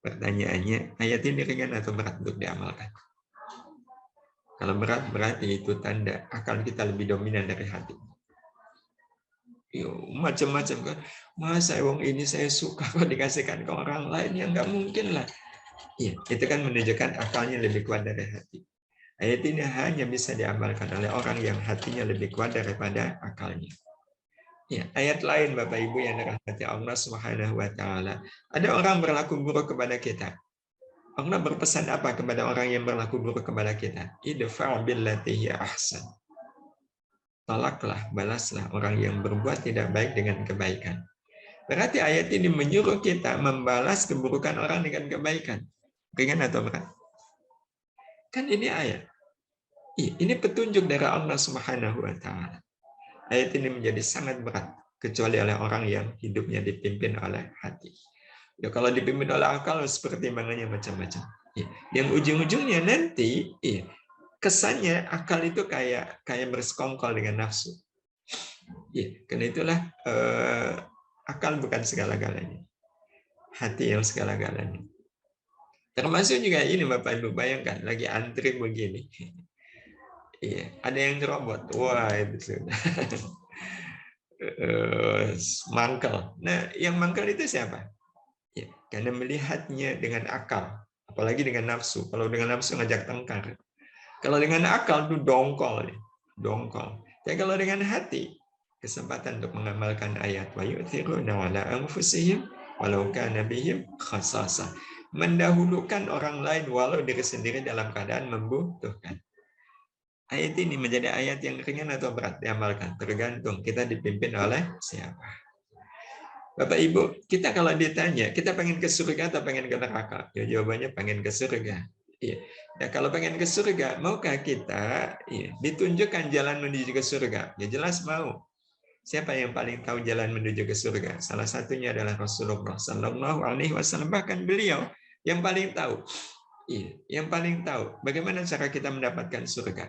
Pertanyaannya, ayat ini ringan atau berat untuk diamalkan? Kalau berat berarti itu tanda akal kita lebih dominan dari hati. Macam-macam kan. Masa wong ini saya suka kok dikasihkan ke orang lain, yang nggak mungkin lah. Ya, itu kan menunjukkan akalnya lebih kuat dari hati. Ayat ini hanya bisa diamalkan oleh orang yang hatinya lebih kuat daripada akalnya. Ya, ayat lain Bapak Ibu yang dirahmati Allah Subhanahu wa taala. Ada orang berlaku buruk kepada kita. Allah berpesan apa kepada orang yang berlaku buruk kepada kita? Idfa' billati hiya ahsan. Tolaklah, balaslah orang yang berbuat tidak baik dengan kebaikan. Berarti ayat ini menyuruh kita membalas keburukan orang dengan kebaikan. Ringan atau berat? Kan ini ayat. Ini petunjuk dari Allah Subhanahu wa taala. Ayat ini menjadi sangat berat kecuali oleh orang yang hidupnya dipimpin oleh hati. Ya, kalau dipimpin oleh akal seperti mananya macam-macam. Ya, yang ujung-ujungnya nanti kesannya akal itu kayak bersekongkol dengan nafsu. Ya, karena itulah akal bukan segala-galanya. Hati yang segala-galanya. Termasuk juga ini Bapak Ibu bayangkan lagi antri begini. Iya, ada yang nyerobot. Wah, itu sudah. Mangkel. Nah, yang mangkel itu siapa? Ya, karena melihatnya dengan akal, apalagi dengan nafsu. Kalau dengan nafsu ngajak tengkar. Kalau dengan akal itu dongkol. Tapi kalau dengan hati, kesempatan untuk mengamalkan ayat wa yu'thiruna 'ala anfusihim walau kana bihim khasasah. Mendahulukan orang lain walau diri sendiri dalam keadaan membutuhkan. Ayat ini menjadi ayat yang ringan atau berat diamalkan, tergantung kita dipimpin oleh siapa. Bapak Ibu, kita kalau ditanya, kita pengen ke surga atau pengen ke neraka? Ya jawabannya pengen ke surga. Iya. Nah, kalau pengen ke surga, maukah kita ditunjukkan jalan menuju ke surga? Ya jelas mau. Siapa yang paling tahu jalan menuju ke surga? Salah satunya adalah Rasulullah Sallallahu Alaihi Wasallam. Bahkan beliau yang paling tahu. Iya, yang paling tahu bagaimana cara kita mendapatkan surga.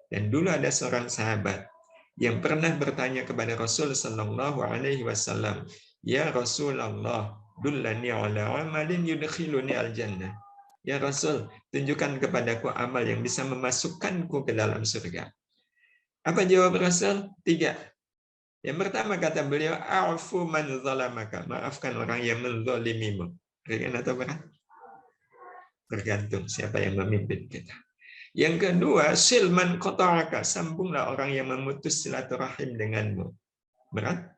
Dan dulu ada seorang sahabat yang pernah bertanya kepada Rasul Sallallahu Alaihi Wasallam, ya Rasulullah, dullani ala amalin yudkhiluni al jannah. Ya Rasul, tunjukkan kepadaku amal yang bisa memasukkanku ke dalam surga. Apa jawab Rasul? 3. Yang pertama kata beliau, a'fu man zalamaka, maafkan orang yang menzalimimu. Ringan atau berat? Tergantung siapa yang memimpin kita. Yang kedua, silman qata'aka, sambunglah orang yang memutus silaturahim denganmu. Berat?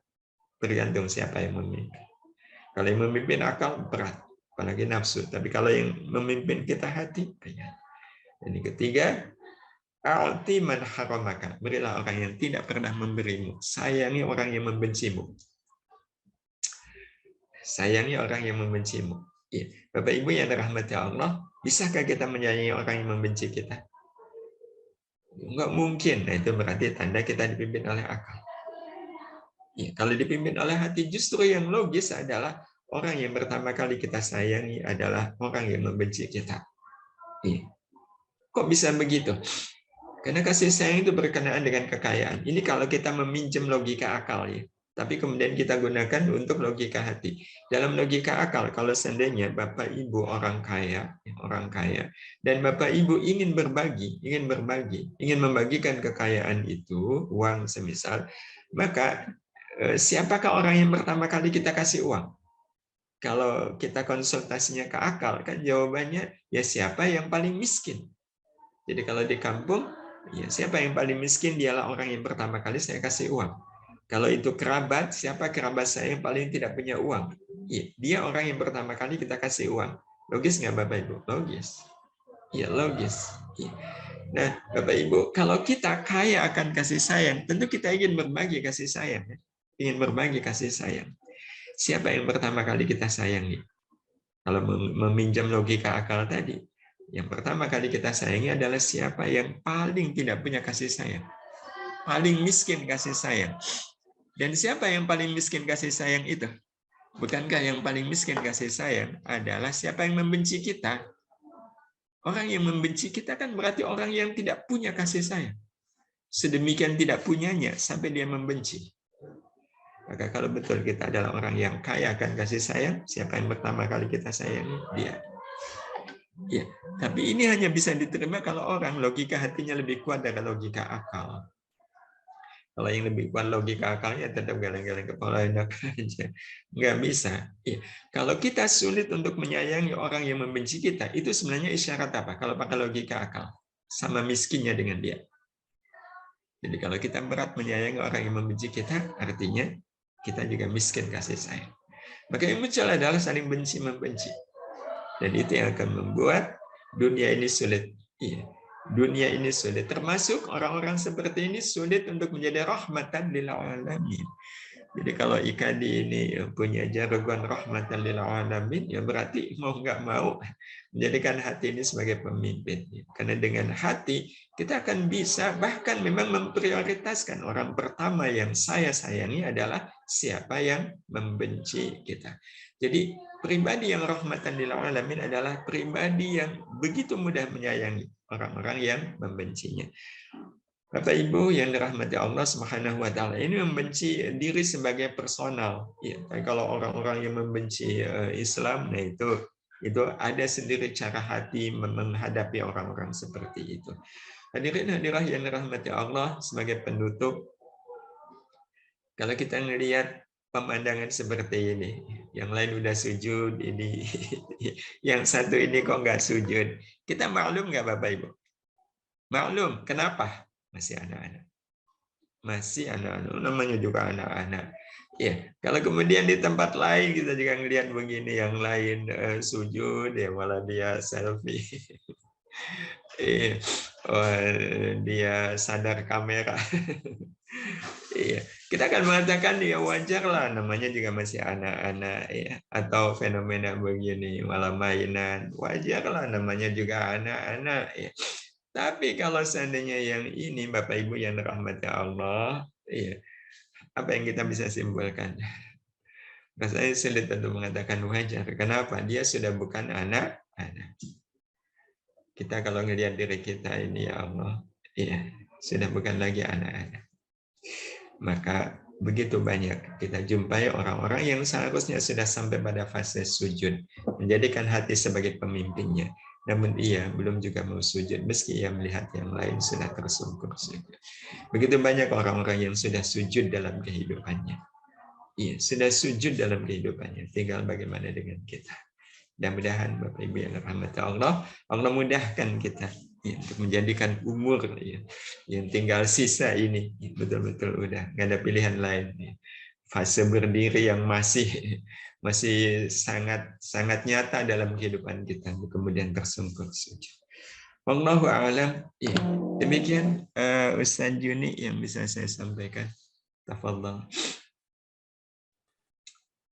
Tergantung siapa yang memimpin. Kalau yang memimpin akal, berat. Apalagi nafsu. Tapi kalau yang memimpin kita hati, ringan. Dan yang ketiga, a'ti man haramaka, berilah orang yang tidak pernah memberimu. Sayangi orang yang membencimu. Sayangi orang yang membencimu. Ya. Bapak Ibu yang dirahmati Allah, bisakah kita menyayangi orang yang membenci kita? Enggak mungkin. Nah, itu berarti tanda kita dipimpin oleh akal. Ya, kalau dipimpin oleh hati, justru yang logis adalah orang yang pertama kali kita sayangi adalah orang yang membenci kita. Ya. Kok bisa begitu? Karena kasih sayang itu berkenaan dengan kekayaan. Ini kalau kita meminjam logika akal ya. Tapi kemudian kita gunakan untuk logika hati. Dalam logika akal, kalau seandainya Bapak Ibu orang kaya, dan Bapak Ibu ingin ingin membagikan kekayaan itu, uang semisal, maka siapakah orang yang pertama kali kita kasih uang? Kalau kita konsultasinya ke akal, kan jawabannya ya siapa yang paling miskin. Jadi kalau di kampung, ya siapa yang paling miskin dialah orang yang pertama kali saya kasih uang. Kalau itu kerabat, siapa kerabat saya yang paling tidak punya uang? Ya, dia orang yang pertama kali kita kasih uang. Logis nggak Bapak Ibu? Logis. Ya logis. Ya. Nah Bapak Ibu, kalau kita kaya akan kasih sayang, tentu kita ingin berbagi kasih sayang. Ya. Ingin berbagi kasih sayang. Siapa yang pertama kali kita sayangi? Kalau meminjam logika akal tadi, yang pertama kali kita sayangi adalah siapa yang paling tidak punya kasih sayang. Paling miskin kasih sayang. Dan siapa yang paling miskin kasih sayang itu? Bukankah yang paling miskin kasih sayang adalah siapa yang membenci kita? Orang yang membenci kita kan berarti orang yang tidak punya kasih sayang. Sedemikian tidak punyanya sampai dia membenci. Maka kalau betul kita adalah orang yang kaya akan kasih sayang, siapa yang pertama kali kita sayangi? Dia. Ya, tapi ini hanya bisa diterima kalau orang logika hatinya lebih kuat dari logika akal. Kalau yang lebih kuat logika akalnya tetap geleng-geleng kepala enak aja. Nggak bisa. Ya. Kalau kita sulit untuk menyayangi orang yang membenci kita, itu sebenarnya isyarat apa? Kalau pakai logika akal. Sama miskinnya dengan dia. Jadi kalau kita berat menyayangi orang yang membenci kita, artinya kita juga miskin kasih sayang. Maka yang muncul adalah saling benci-membenci. Dan itu yang akan membuat dunia ini sulit. Iya. Dunia ini sulit. Termasuk orang-orang seperti ini sulit untuk menjadi rahmatan lil alamin. Jadi kalau IKD ini punya jargon rahmatan lil alamin, ya berarti mau nggak mau menjadikan hati ini sebagai pemimpin. Karena dengan hati kita akan bisa bahkan memang memprioritaskan orang pertama yang saya sayangi adalah siapa yang membenci kita. Jadi pribadi yang rahmatan lil alamin adalah pribadi yang begitu mudah menyayangi orang-orang yang membencinya. Bapak Ibu yang dirahmati Allah Subhanahu wa taala, ini membenci diri sebagai personal. Ya, kalau orang-orang yang membenci Islam, nah itu ada sendiri cara hati menghadapi orang-orang seperti itu. Hadirin hadirah yang dirahmati Allah, sebagai penutup, kalau kita melihat pemandangan seperti ini, yang lain udah sujud, ini yang satu ini kok nggak sujud, kita maklum nggak Bapak Ibu? Maklum, kenapa? Masih anak-anak. Masih anak-anak, namanya juga anak-anak. Ya, kalau kemudian di tempat lain kita juga ngelihat begini, yang lain sujud, ya malah dia selfie. Dia sadar kamera. Iya, kita akan mengatakan ya wajar lah, namanya juga masih anak-anak ya, atau fenomena begini malah mainan, wajar lah, namanya juga anak-anak ya. Tapi kalau seandainya yang ini Bapak Ibu yang dirahmati Allah, ya, apa yang kita bisa simpulkan? Rasanya sulit untuk mengatakan wajar. Kenapa? Dia sudah bukan anak-anak. Kita kalau ngelihat diri kita ini, ya Allah, iya, sudah bukan lagi anak-anak. Maka begitu banyak kita jumpai orang-orang yang seharusnya sudah sampai pada fase sujud, menjadikan hati sebagai pemimpinnya. Namun ia belum juga mau sujud, meski ia melihat yang lain sudah tersungkur sujud. Begitu banyak orang-orang yang sudah sujud dalam kehidupannya. Iya, sudah sujud dalam kehidupannya. Tinggal bagaimana dengan kita. Mudah-mudahan Bapak Ibu yang rahmati Allah, Allah mudahkan kita ya, untuk menjadikan umur ya, yang tinggal sisa ini ya, betul-betul udah nggak ada pilihan lain. Ya. Fase berdiri yang masih sangat sangat nyata dalam kehidupan kita, kemudian tersungkur sujud. Wallahu a'lam. Ya. Demikian Ustaz Juni yang bisa saya sampaikan. Tafadhal.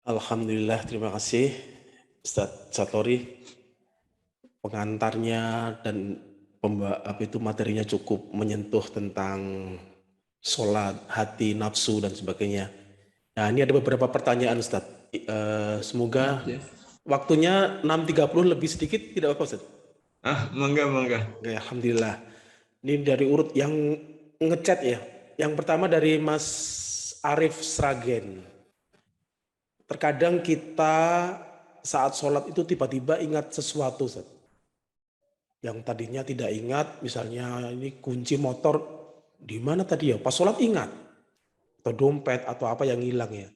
Alhamdulillah, terima kasih Ustadz Satori. Pengantarnya dan materinya cukup menyentuh tentang sholat, hati, nafsu, dan sebagainya. Nah, ini ada beberapa pertanyaan Ustadz. Semoga waktunya 6.30 lebih sedikit, tidak apa-apa Ustadz? Mongga. Oke, Alhamdulillah. Ini dari urut yang ngechat ya. Yang pertama dari Mas Arif Sragen. Terkadang kita saat sholat itu tiba-tiba ingat sesuatu, Ustaz. Yang tadinya tidak ingat, misalnya ini kunci motor di mana tadi ya? Pas sholat ingat. Atau dompet atau apa yang hilang ya.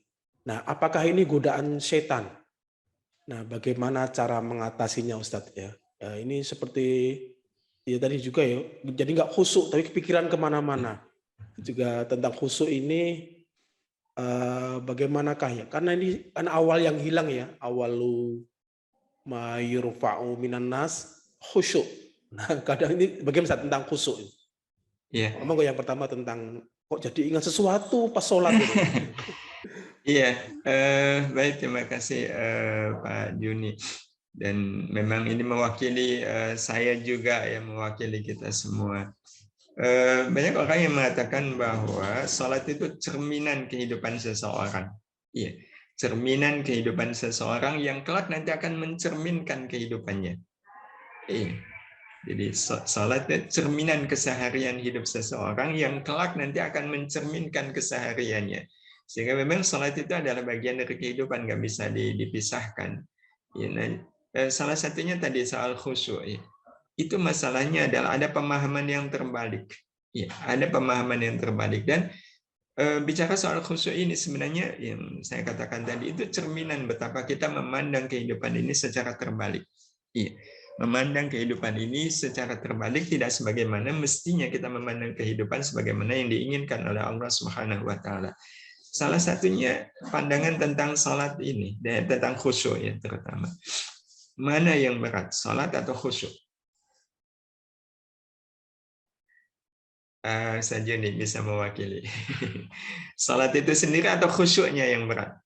Nah, apakah ini godaan setan? Nah, bagaimana cara mengatasinya, Ustaz ya? Ini seperti ya tadi juga ya. Jadi nggak khusyuk, tapi kepikiran kemana-mana. Juga tentang khusyuk ini. Bagaimanakah ya? Karena ini kan awal yang hilang ya, awalu ma yurfa'u minan nas khusyuk. Nah, kadang ini bagaimana tentang khusyuk? Iya. Ngomong yang pertama tentang kok jadi ingat sesuatu pas sholat gitu. Iya, baik, terima kasih Pak Juni. Dan memang ini mewakili saya juga ya, mewakili kita semua. Banyak orang yang mengatakan bahwa sholat itu cerminan kehidupan seseorang. Iya, cerminan kehidupan seseorang yang kelak nanti akan mencerminkan kehidupannya. Iya. Jadi sholat itu cerminan keseharian hidup seseorang yang kelak nanti akan mencerminkan kesehariannya. Sehingga memang sholat itu adalah bagian dari kehidupan, nggak bisa dipisahkan. Ya, salah satunya tadi soal khusyuk. Ya. Itu masalahnya adalah ada pemahaman yang terbalik. Ya, ada pemahaman yang terbalik. Dan bicara soal khusyuk ini sebenarnya yang saya katakan tadi itu cerminan betapa kita memandang kehidupan ini secara terbalik. Iya. Memandang kehidupan ini secara terbalik tidak sebagaimana mestinya kita memandang kehidupan sebagaimana yang diinginkan oleh Allah Subhanahu wa taala. Salah satunya pandangan tentang salat ini, tentang khusyuk ya terutama. Mana yang berat, salat atau khusyuk? Saja nih bisa mewakili. Salat itu sendiri atau khusyuknya yang berat?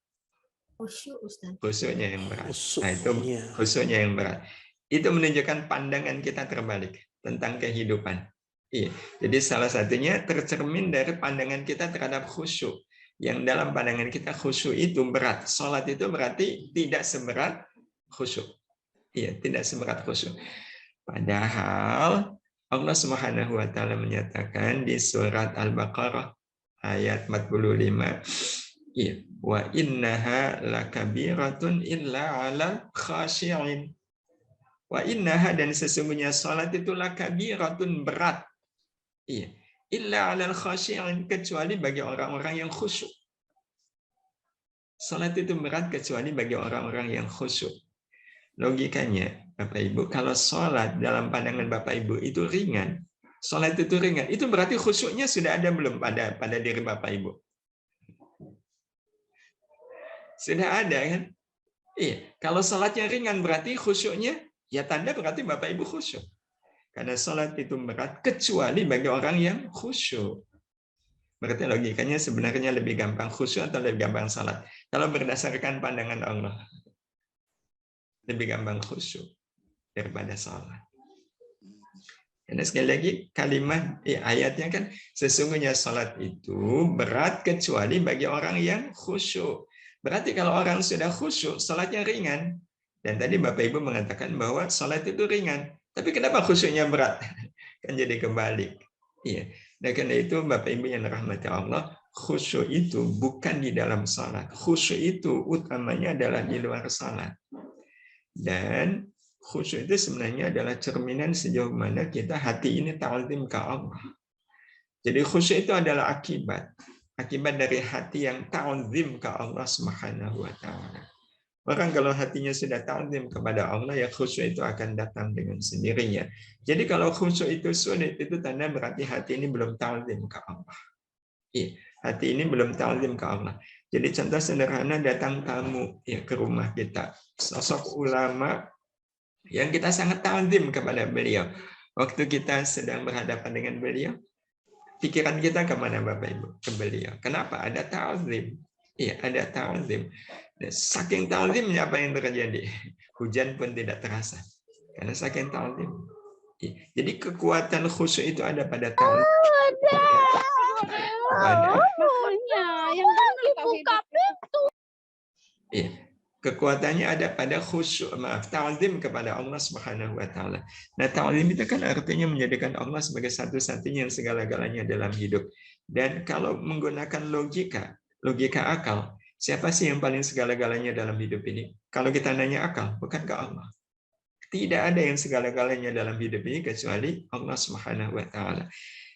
Khusyuk, Ustaz. Khusyuknya yang berat. Khusyuk. Nah, itu khusyuknya yang berat. Itu menunjukkan pandangan kita terbalik tentang kehidupan. Iya. Jadi salah satunya tercermin dari pandangan kita terhadap khusyuk. Yang dalam pandangan kita khusyuk itu berat. Salat itu berarti tidak seberat khusyuk. Iya, tidak seberat khusyuk. Padahal Allah Subhanahu wa taala menyatakan di surat Al-Baqarah ayat 45, iya, wa innaha lakabiratun illa 'alal khashi'in. Wa innaha, dan sesungguhnya salat itu lakabiratun, berat. Iya, illa 'alal khashi'in, kecuali bagi orang-orang yang khusyuk. Salat itu berat kecuali bagi orang-orang yang khusyuk. Logikanya, Bapak Ibu, kalau sholat dalam pandangan Bapak Ibu itu ringan, sholat itu ringan, itu berarti khusyuknya sudah ada belum pada diri Bapak Ibu? Sudah ada kan? Iya, kalau sholatnya ringan berarti khusyuknya, ya tanda berarti Bapak Ibu khusyuk. Karena sholat itu berat kecuali bagi orang yang khusyuk. Berarti logikanya sebenarnya lebih gampang khusyuk atau lebih gampang sholat? Kalau berdasarkan pandangan Allah, lebih gampang khusyuk daripada sholat. Karena sekali lagi kalimat ayatnya kan sesungguhnya sholat itu berat kecuali bagi orang yang khusyuk. Berarti kalau orang sudah khusyuk, sholatnya ringan. Dan tadi Bapak Ibu mengatakan bahwa sholat itu ringan. Tapi kenapa khusyuknya berat? Kan jadi kebalik. Iya. Dan karena itu Bapak Ibu yang dirahmati Allah, khusyuk itu bukan di dalam salat. Khusyuk itu utamanya adalah di luar salat. Dan khusyuk itu sebenarnya adalah cerminan sejauh mana kita hati ini ta'zim ke Allah. Jadi khusyuk itu adalah akibat dari hati yang ta'zim ke Allah Subhanahu wa taala. Orang kalau hatinya sudah ta'zim kepada Allah, ya khusyuk itu akan datang dengan sendirinya. Jadi kalau khusyuk itu sulit, itu tanda berarti hati ini belum ta'zim ke Allah. Iya, hati ini belum ta'zim ke Allah. Jadi contoh sederhana, datang tamu ya ke rumah kita, sosok ulama yang kita sangat ta'zim kepada beliau. Waktu kita sedang berhadapan dengan beliau, pikiran kita kemana Bapak Ibu? Ke beliau. Kenapa? Ada ta'zim. Iya, ada ta'zim. Saking ta'zimnya apa yang terjadi? Hujan pun tidak terasa. Karena saking ta'zim. Jadi kekuatan khusyuk itu ada pada ta'zim. Iya. Kekuatannya ada pada khusyuk, ta'zim kepada Allah Subhanahu wa taala. Nah, ta'zim itu kan artinya menjadikan Allah sebagai satu-satunya yang segala-galanya dalam hidup. Dan kalau menggunakan logika akal, siapa sih yang paling segala-galanya dalam hidup ini? Kalau kita nanya akal, bukankah Allah? Tidak ada yang segala-galanya dalam hidup ini kecuali Allah Subhanahu wa taala.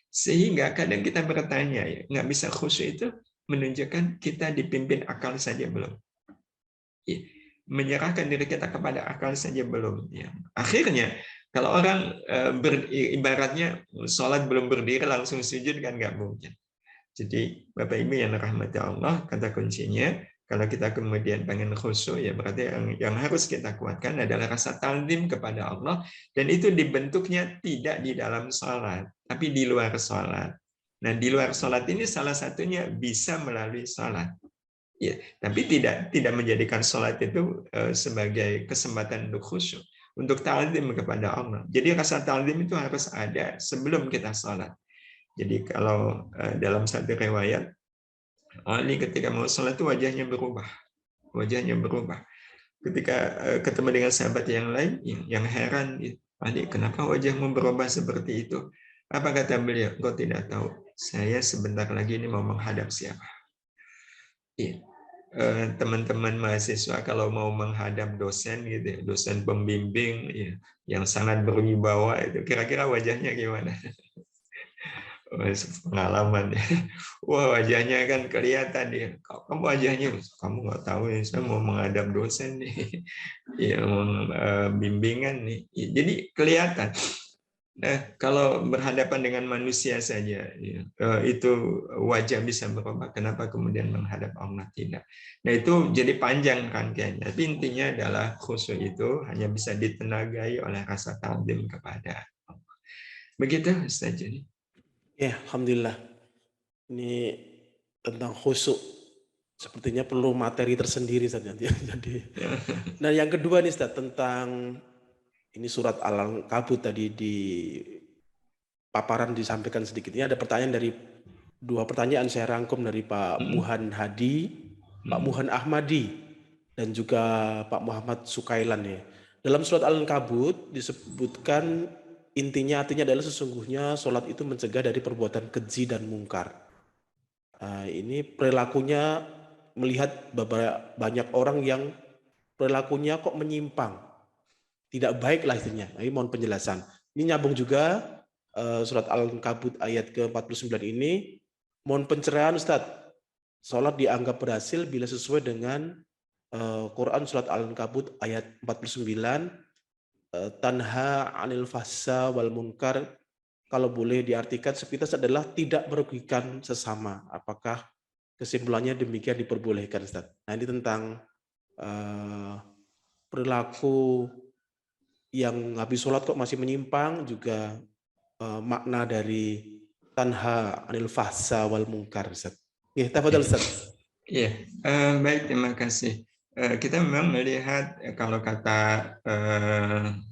Sehingga kadang kita bertanya, ya, nggak bisa khusyuk itu menunjukkan kita dipimpin akal saja belum. Ya, menyerahkan diri kita kepada akal saja belum. Ya. Akhirnya, kalau orang ibaratnya sholat belum berdiri langsung sujud kan nggak mungkin. Jadi Bapak Ibu yang dirahmati Allah, kata kuncinya, kalau kita kemudian pengen khusyuk, ya berarti yang harus kita kuatkan adalah rasa ta'zim kepada Allah, dan itu dibentuknya tidak di dalam sholat, tapi di luar sholat. Nah, di luar sholat ini salah satunya bisa melalui sholat. Ya, tapi tidak menjadikan sholat itu sebagai kesempatan untuk khusyuk, untuk ta'zim kepada Allah. Jadi rasa ta'zim itu harus ada sebelum kita sholat. Jadi kalau dalam satu riwayat, Ali ketika mau sholat itu wajahnya berubah. Ketika ketemu dengan sahabat yang lain, yang heran, Ali, kenapa wajahmu berubah seperti itu? Apa kata beliau? Kau tidak tahu, saya sebentar lagi ini mau menghadap siapa? Iya. Teman-teman mahasiswa kalau mau menghadap dosen gitu, dosen pembimbing ya, yang sangat berwibawa itu, kira-kira wajahnya gimana? Pengalaman. Wah, wajahnya kan kelihatan ya. Kamu wajahnya, kamu nggak tahu ya, saya mau menghadap dosen nih, ya, bimbingan nih. Jadi kelihatan. Nah, kalau berhadapan dengan manusia saja, ya, itu wajah bisa berubah. Kenapa kemudian menghadap Allah tidak? Nah, itu jadi panjang rangkaiannya. Tapi intinya adalah khusyuk itu hanya bisa ditenagai oleh rasa ta'zim kepada Allah. Begitu, Ustaz Juni. Ya, alhamdulillah. Ini tentang khusyuk. Sepertinya perlu materi tersendiri saja. Jadi, nah yang kedua nih Ustaz, tentang ini surat Al-Ankabut tadi di paparan disampaikan sedikit. Ini ada pertanyaan dari dua pertanyaan saya rangkum dari Pak Muhan Hadi, Pak Muhan Ahmadi, dan juga Pak Muhammad Sukailan ya. Dalam surat Al-Ankabut disebutkan intinya artinya adalah sesungguhnya sholat itu mencegah dari perbuatan keji dan mungkar. Ini perilakunya melihat banyak orang yang perilakunya kok menyimpang. Tidak baik lah istilahnya. Ini mohon penjelasan. Ini nyambung juga surat Al-Ankabut ayat ke-49 ini. Mohon pencerahan Ustadz. Sholat dianggap berhasil bila sesuai dengan Quran surat Al-Ankabut ayat 49. Tanha anil fahsya wal munkar. Kalau boleh diartikan sepintas adalah tidak merugikan sesama. Apakah kesimpulannya demikian diperbolehkan Ustadz? Nah ini tentang perilaku yang habis sholat kok masih menyimpang, juga makna dari tanha anil fahsya wal munkar. Ya, tafadhal Ustaz. Iya, baik, terima kasih. Kita memang melihat kalau kata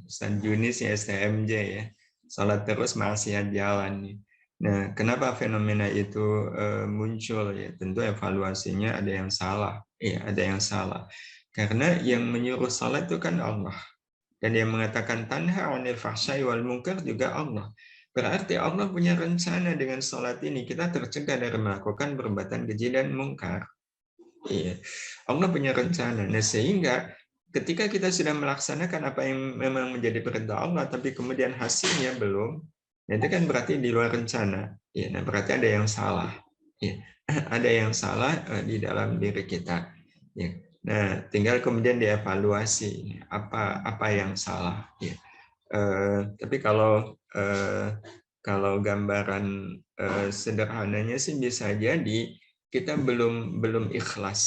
Ustaz Junis ya, STMJ ya, sholat terus maksiat jalan nih. Nah, kenapa fenomena itu muncul ya? Tentu evaluasinya ada yang salah. Iya, ada yang salah. Karena yang menyuruh sholat itu kan Allah. Dan yang mengatakan tanha 'anil fahsya'i wal munkar juga Allah. Berarti Allah punya rencana dengan sholat ini kita tercegah dari melakukan perbuatan keji dan mungkar. Iya, Allah punya rencana. Nah, sehingga ketika kita sudah melaksanakan apa yang memang menjadi perintah Allah, tapi kemudian hasilnya belum, nah itu kan berarti di luar rencana. Ya, nah berarti ada yang salah. Ya, ada yang salah di dalam diri kita. Ya. Nah, tinggal kemudian dievaluasi apa yang salah. Ya. Tapi kalau gambaran sederhananya sih bisa jadi kita belum ikhlas,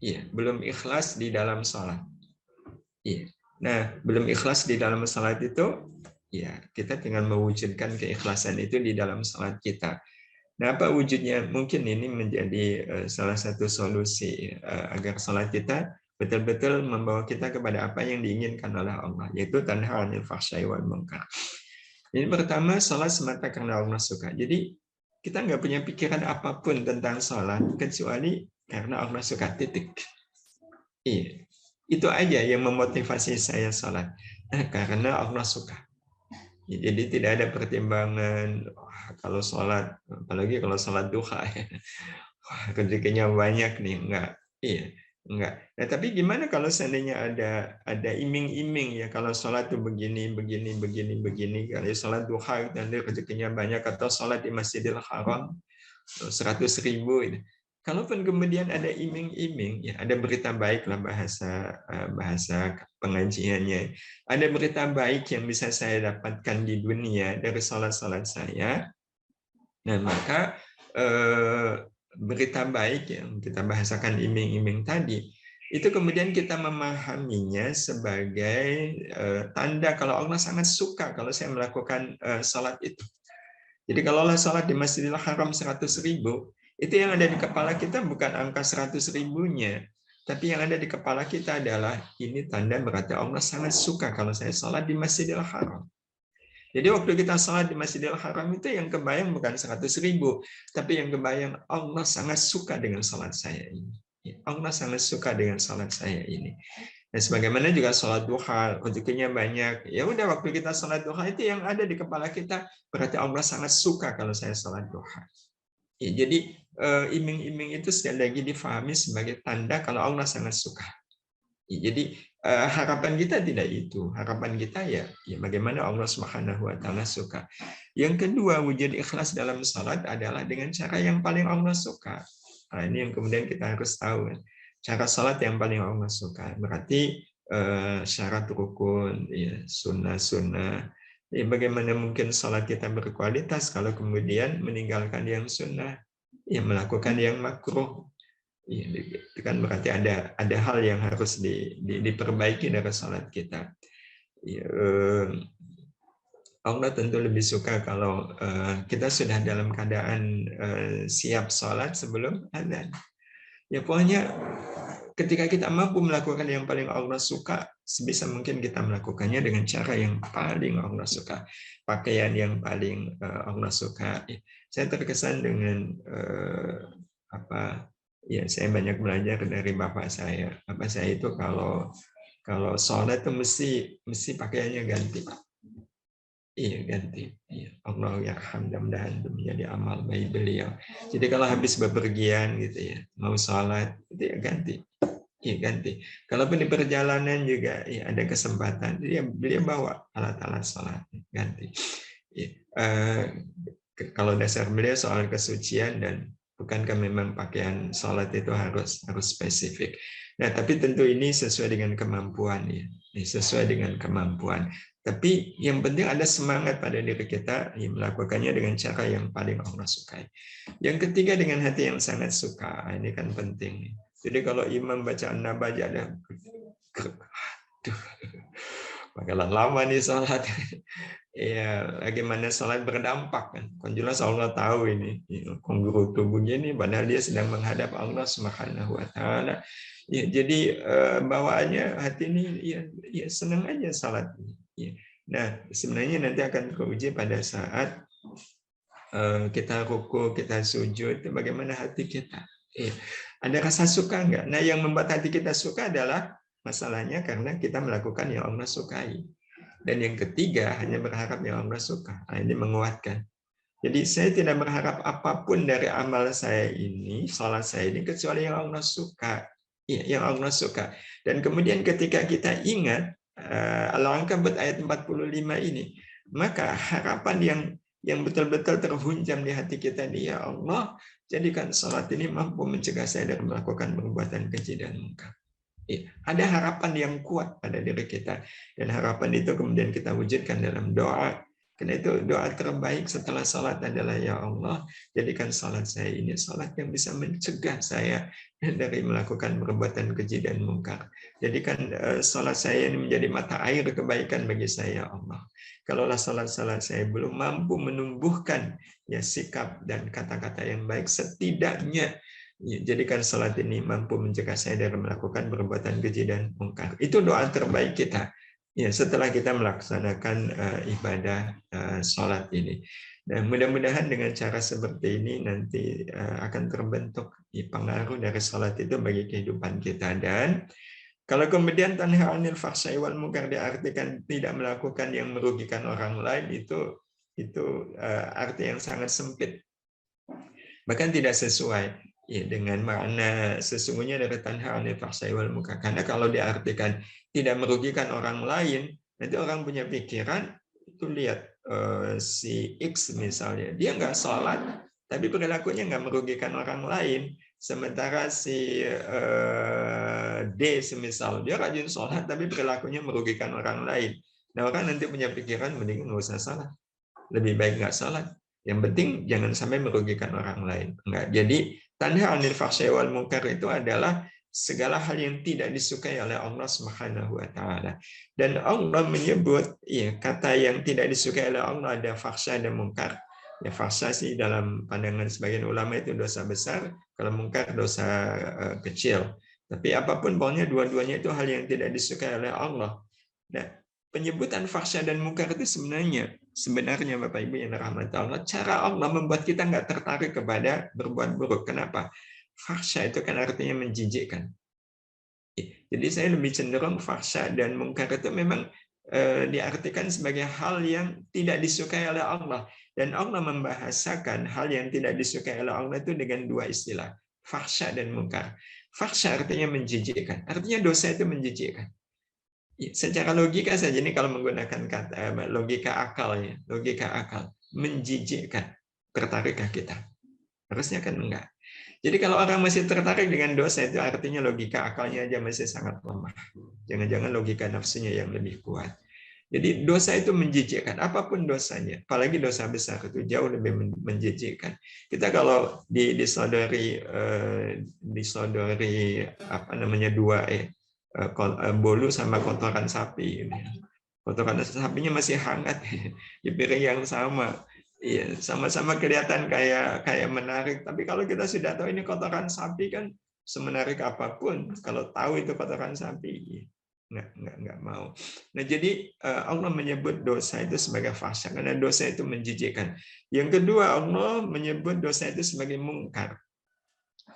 ya, belum ikhlas di dalam sholat. Ya. Nah, belum ikhlas di dalam sholat itu, ya kita tinggal mewujudkan keikhlasan itu di dalam sholat kita. Nah, apa wujudnya? Mungkin ini menjadi salah satu solusi agar sholat kita betul-betul membawa kita kepada apa yang diinginkan oleh Allah, yaitu tanha 'anil fahsya'i wal munkar. Ini pertama, sholat semata karena Allah suka. Jadi kita nggak punya pikiran apapun tentang sholat kecuali karena Allah suka, titik. Iya, itu aja yang memotivasi saya sholat, karena Allah suka. Jadi tidak ada pertimbangan kalau sholat, apalagi kalau sholat duha, rezekinya banyak nih, enggak. Iya, enggak. Nah, tapi gimana kalau seandainya ada iming-iming ya, kalau sholat tuh begini, kalau sholat duha nanti rezekinya banyak, atau sholat di Masjidil Haram 100.000. Kalaupun kemudian ada iming-iming, ya ada berita baik lah bahasa pengajiannya. Ada berita baik yang bisa saya dapatkan di dunia dari sholat-sholat saya. Nah, maka berita baik yang kita bahasakan iming-iming tadi, itu kemudian kita memahaminya sebagai tanda kalau Allah sangat suka kalau saya melakukan sholat itu. Jadi kalau Allah sholat di Masjidil Haram 100.000, itu yang ada di kepala kita bukan angka 100.000-nya, tapi yang ada di kepala kita adalah ini tanda berarti Allah sangat suka kalau saya sholat di Masjidil Haram. Jadi waktu kita sholat di Masjidil Haram itu yang kebayang bukan 100.000, tapi yang kebayang Allah sangat suka dengan sholat saya ini. Allah sangat suka dengan sholat saya ini. Dan sebagaimana juga sholat duha, rezekinya banyak. Ya udah, waktu kita sholat duha itu yang ada di kepala kita berarti Allah sangat suka kalau saya sholat duha. Ya, jadi iming-iming itu sekali lagi difahami sebagai tanda kalau Allah sangat suka. Ya, jadi harapan kita tidak itu. Harapan kita ya bagaimana Allah Subhanahu wa taala suka. Yang kedua, wujud ikhlas dalam salat adalah dengan cara yang paling Allah suka. Nah, ini yang kemudian kita harus tahu. Cara salat yang paling Allah suka. Berarti syarat rukun, ya, sunnah-sunnah. Ya, bagaimana mungkin salat kita berkualitas kalau kemudian meninggalkan yang sunnah, ya, melakukan yang makruh. Ya, itu kan berarti ada hal yang harus diperbaiki dari salat kita. Ya, Allah tentu lebih suka kalau kita sudah dalam keadaan siap salat sebelum adzan. Ya pokoknya ketika kita mampu melakukan yang paling Allah suka, sebisa mungkin kita melakukannya dengan cara yang paling Allah suka, pakaian yang paling Allah suka. Saya terkesan dengan ya saya banyak belajar dari bapak saya. Bapak saya itu kalau sholat itu mesti pakaiannya ganti. Iya, ganti. Iya. Allah yarham, mudah-mudahan itu menjadi amal baik beliau. Jadi kalau habis bepergian gitu ya, mau sholat, itu ya ganti. Iya, ganti. Kalaupun di perjalanan juga ya ada kesempatan, dia beliau bawa alat-alat sholat, ganti. Ya. Kalau dasar beliau soal kesucian, dan bukankah memang pakaian sholat itu harus spesifik. Nah, tapi tentu ini sesuai dengan kemampuan ya, sesuai dengan kemampuan. Tapi yang penting ada semangat pada diri kita yang melakukannya dengan cara yang paling Allah sukai. Yang ketiga, dengan hati yang sangat suka. Ini kan penting. Jadi kalau imam bacaan nabaja ada, bakalan lama nih sholat. Ya, bagaimana sholat berdampak kan? Kan jelas Allah tahu ini. Konguru tubuhnya ini, padahal dia sedang menghadap Allah Subhanahu wa taala. Ya, jadi bawaannya hati ini ya senang aja sholat. Ya. Nah, sebenarnya nanti akan keuji pada saat kita ruku, kita sujud, itu bagaimana hati kita. Ya. Ada rasa suka enggak? Nah, yang membuat hati kita suka adalah Masalahnya karena kita melakukan yang Allah sukai. Dan yang ketiga, hanya berharap yang Allah suka. Nah, ini menguatkan. Jadi saya tidak berharap apapun dari amal saya ini, salat saya ini, kecuali yang Allah suka. Ya, yang Allah suka. Dan kemudian ketika kita ingat Al-Ankabut ayat 45 ini, maka harapan yang betul-betul terhunjam di hati kita, ya Allah, jadikan salat ini mampu mencegah saya dari melakukan perbuatan keji dan munkar. Ada harapan yang kuat pada diri kita, dan harapan itu kemudian kita wujudkan dalam doa. Karena itu doa terbaik setelah salat adalah, ya Allah, jadikan salat saya ini salat yang bisa mencegah saya dari melakukan perbuatan keji dan mungkar. Jadikan salat saya ini menjadi mata air kebaikan bagi saya, ya Allah. Kalaulah salat-salat saya belum mampu menumbuhkan ya sikap dan kata-kata yang baik, setidaknya jadikan salat ini mampu mencegah saya dari melakukan perbuatan keji dan mungkar. Itu doa terbaik kita. Ya, setelah kita melaksanakan ibadah salat ini. Dan mudah-mudahan dengan cara seperti ini nanti akan terbentuk pengaruh dari salat itu bagi kehidupan kita. Dan kalau kemudian tanha 'anil fahsya'i wal munkar diartikan tidak melakukan yang merugikan orang lain, itu arti yang sangat sempit. Bahkan tidak sesuai ya dengan makna sesungguhnya dari tanha 'anil fahsya'i wal munkar. Karena kalau diartikan tidak merugikan orang lain, nanti orang punya pikiran itu, lihat si X misalnya, dia nggak sholat, tapi perilakunya nggak merugikan orang lain. Sementara si D semisal, dia rajin sholat, tapi perilakunya merugikan orang lain. Nah, orang nanti punya pikiran, mending nggak usah sholat. Lebih baik nggak sholat. Yang penting jangan sampai merugikan orang lain. Enggak. Jadi, tanha 'anil fahsya'i wal munkar itu adalah segala hal yang tidak disukai oleh Allah Subhanahu wa taala. Dan Allah menyebut ya kata yang tidak disukai oleh Allah ada fahsya dan munkar. Ya, fahsya sih dalam pandangan sebagian ulama itu dosa besar, kalau munkar dosa kecil. Tapi apapun pokoknya dua-duanya itu hal yang tidak disukai oleh Allah. Nah, penyebutan fahsya dan munkar itu sebenarnya Bapak Ibu yang dirahmati Allah, cara Allah membuat kita nggak tertarik kepada berbuat buruk. Kenapa? Fahsya itu kan artinya menjijikkan. Jadi saya lebih cenderung fahsya dan munkar itu memang diartikan sebagai hal yang tidak disukai oleh Allah. Dan Allah membahasakan hal yang tidak disukai oleh Allah itu dengan dua istilah, fahsya dan munkar. Fahsya artinya menjijikkan, artinya dosa itu menjijikkan. Secara logika saja ini kalau menggunakan kata logika akal ya, logika akal, menjijikkan. Tertarikkah kita? Harusnya kan enggak. Jadi kalau orang masih tertarik dengan dosa, itu artinya logika akalnya aja masih sangat lemah. Jangan-jangan logika nafsunya yang lebih kuat. Jadi dosa itu menjijikkan, apapun dosanya, apalagi dosa besar itu jauh lebih menjijikkan. Kita kalau disodori apa namanya dua bolu sama kotoran sapi, kotoran sapinya masih hangat di piring yang sama. Iya, sama-sama kelihatan kayak menarik. Tapi kalau kita sudah tahu ini kotoran sapi, kan semenarik apapun, kalau tahu itu kotoran sapi, nggak mau. Nah, jadi Allah menyebut dosa itu sebagai fahsya karena dosa itu menjijikkan. Yang kedua, Allah menyebut dosa itu sebagai mungkar.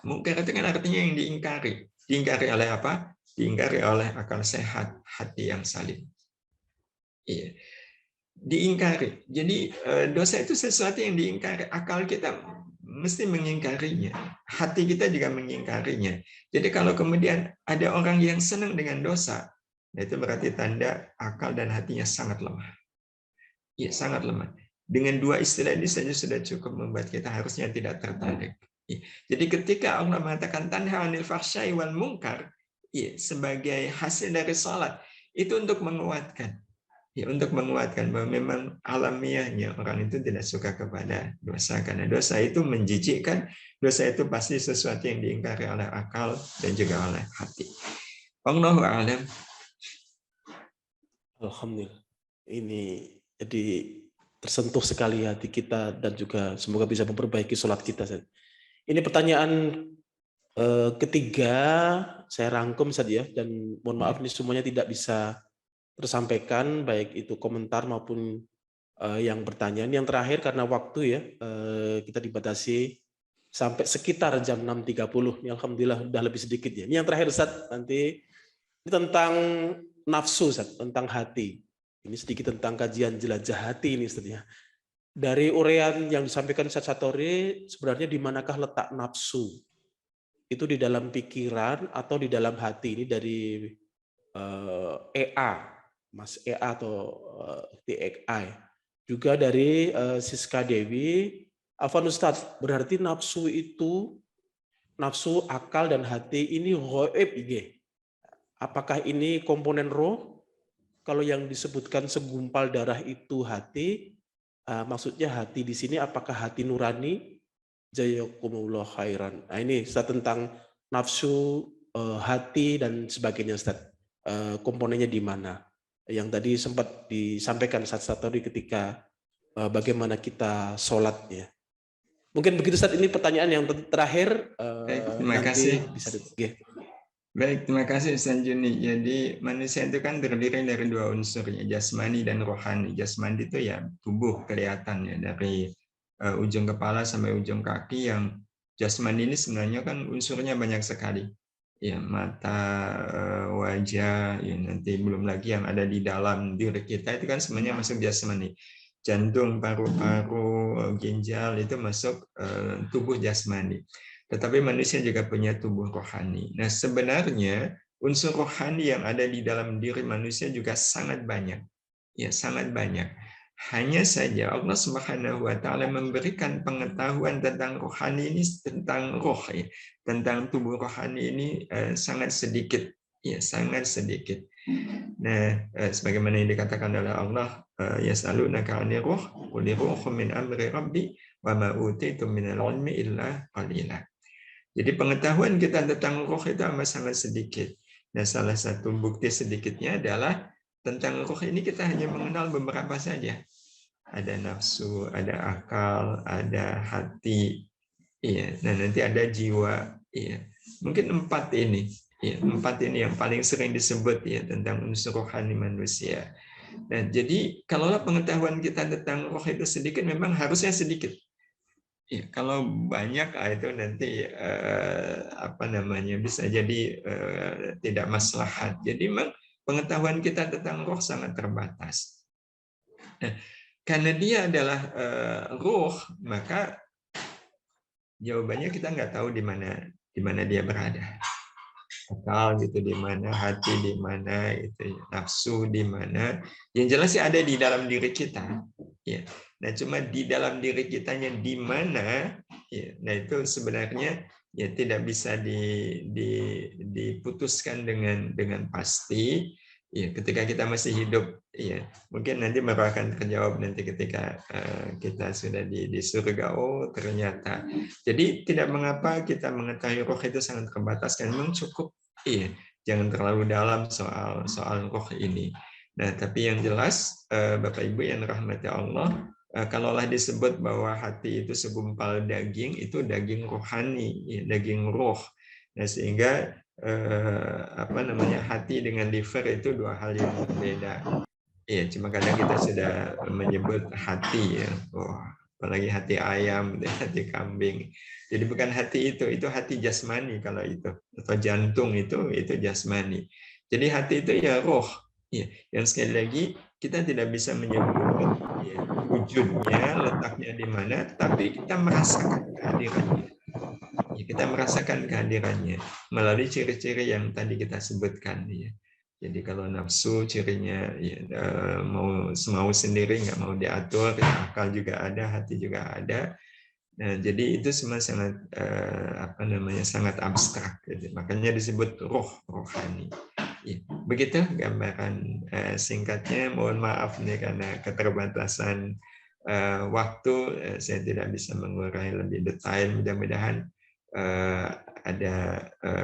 Mungkar itu kan artinya yang diingkari. Diingkari oleh apa? Diingkari oleh akal sehat, hati yang salim. Iya. Diingkari. Jadi dosa itu sesuatu yang diingkari. Akal kita mesti mengingkarinya. Hati kita juga mengingkarinya. Jadi kalau kemudian ada orang yang senang dengan dosa, itu berarti tanda akal dan hatinya sangat lemah. Ya, sangat lemah. Dengan dua istilah ini saja sudah cukup membuat kita harusnya tidak tertarik. Jadi ketika Allah mengatakan tanha 'anil fahsya'i wal munkar, sebagai hasil dari salat, itu untuk menguatkan. Ya, untuk menguatkan bahwa memang alamiahnya orang itu tidak suka kepada dosa, karena dosa itu menjijikkan, dosa itu pasti sesuatu yang diingkari oleh akal dan juga oleh hati. Wallahu a'lam. Alhamdulillah. Ini jadi tersentuh sekali hati kita dan juga semoga bisa memperbaiki sholat kita. Ini pertanyaan ketiga saya rangkum saja dan mohon maaf ini semuanya tidak bisa tersampaikan, baik itu komentar maupun yang pertanyaan. Yang terakhir karena waktu ya, kita dibatasi sampai sekitar jam 6.30. Ini alhamdulillah udah lebih sedikit ya. Ini yang terakhir Ustaz, nanti Ini tentang nafsu, Ustaz, tentang hati. Ini sedikit tentang kajian jelajah hati ini, Ustaz, ya. Dari uraian yang disampaikan Ustaz Satori, sebenarnya di manakah letak nafsu? Itu di dalam pikiran atau di dalam hati? Ini dari EA, Mas EA atau TXI. Juga dari Siska Dewi, Afwan Ustadz, berarti nafsu itu, nafsu, akal, dan hati ini ghaib IG. Apakah ini komponen roh? Kalau yang disebutkan segumpal darah itu hati, maksudnya hati di sini apakah hati nurani? Jazakumullah khairan. Nah ini Ustaz tentang nafsu, hati dan sebagainya Ustaz. Komponennya di mana? Yang tadi sempat disampaikan Ustaz Satori ketika bagaimana kita sholatnya. Mungkin begitu Ustaz, ini pertanyaan yang terakhir. Terima Nanti kasih. bisa Baik, terima kasih Ustaz Juni. Jadi manusia itu kan terdiri dari dua unsur, ya, jasmani dan rohani. Jasmani itu ya tubuh kelihatan ya, dari ujung kepala sampai ujung kaki. Yang jasmani ini sebenarnya kan unsurnya banyak sekali. Ya, mata, wajah, ya, nanti belum lagi yang ada di dalam diri kita itu kan sebenarnya masuk jasmani. Jantung, paru-paru, ginjal itu masuk tubuh jasmani. Tetapi manusia juga punya tubuh rohani. Nah, sebenarnya unsur rohani yang ada di dalam diri manusia juga sangat banyak. Ya, sangat banyak. Hanya saja Allah Subhanahu wa taala memberikan pengetahuan tentang rohani ini, tentang roh ya, tentang tubuh rohani ini sangat sedikit. Ya, sangat sedikit. Nah, sebagaimana yang dikatakan oleh Allah, yas'alunaka 'anir ruh, qul ruhu min amri rabbi wa ma utitum minal ilmi illa qalila. Jadi pengetahuan kita tentang roh itu amat sangat sedikit. Nah, salah satu bukti sedikitnya adalah tentang roh ini kita hanya mengenal beberapa saja. Ada nafsu, ada akal, ada hati, iya. Nah, nanti ada jiwa, iya. Mungkin 4 ini, iya, 4 ini yang paling sering disebut ya tentang unsur rohani manusia. Nah, jadi kalaulah pengetahuan kita tentang roh itu sedikit, memang harusnya sedikit. Ya, kalau banyak itu nanti bisa jadi tidak maslahat. Jadi memang pengetahuan kita tentang roh sangat terbatas. Nah, karena dia adalah roh, maka jawabannya kita nggak tahu di mana dia berada. Akal gitu di mana, hati di mana, itu nafsu di mana. Yang jelas sih ada di dalam diri kita. Ya. Nah, cuma di dalam diri kitanya di mana, ya. Nah itu sebenarnya ya tidak bisa diputuskan dengan pasti. Ya, ketika kita masih hidup, ya mungkin nanti baru akan terjawab nanti ketika kita sudah di surga. Oh ternyata. Jadi tidak mengapa kita mengetahui roh itu sangat terbatas, kan memang cukup. Iya, jangan terlalu dalam soal roh ini. Nah, tapi yang jelas Bapak Ibu yang rahmati Allah, kalaulah disebut bahwa hati itu segumpal daging, itu daging rohani, ya, daging roh. Nah, sehingga hati dengan liver itu dua hal yang berbeda. Iya, cuma kadang kita sudah menyebut hati ya. Oh, apalagi hati ayam, hati kambing. Jadi bukan hati itu hati jasmani kalau itu. Atau jantung itu jasmani. Jadi hati itu ya roh. Ya, yang sekali lagi kita tidak bisa menyebut ya, wujudnya, letaknya di mana, tapi kita merasakan kehadirannya. Ya, kita merasakan kehadirannya melalui ciri-ciri yang tadi kita sebutkan. Ya. Jadi kalau nafsu cirinya ya, mau sendiri, nggak mau diatur, akal juga ada, hati juga ada. Nah, jadi itu semua sangat sangat abstrak. Gitu. Makanya disebut rohani. Ya, begitu gambaran singkatnya. Mohon maaf nih karena keterbatasan waktu, saya tidak bisa mengurai lebih detail. Mudah-mudahan ada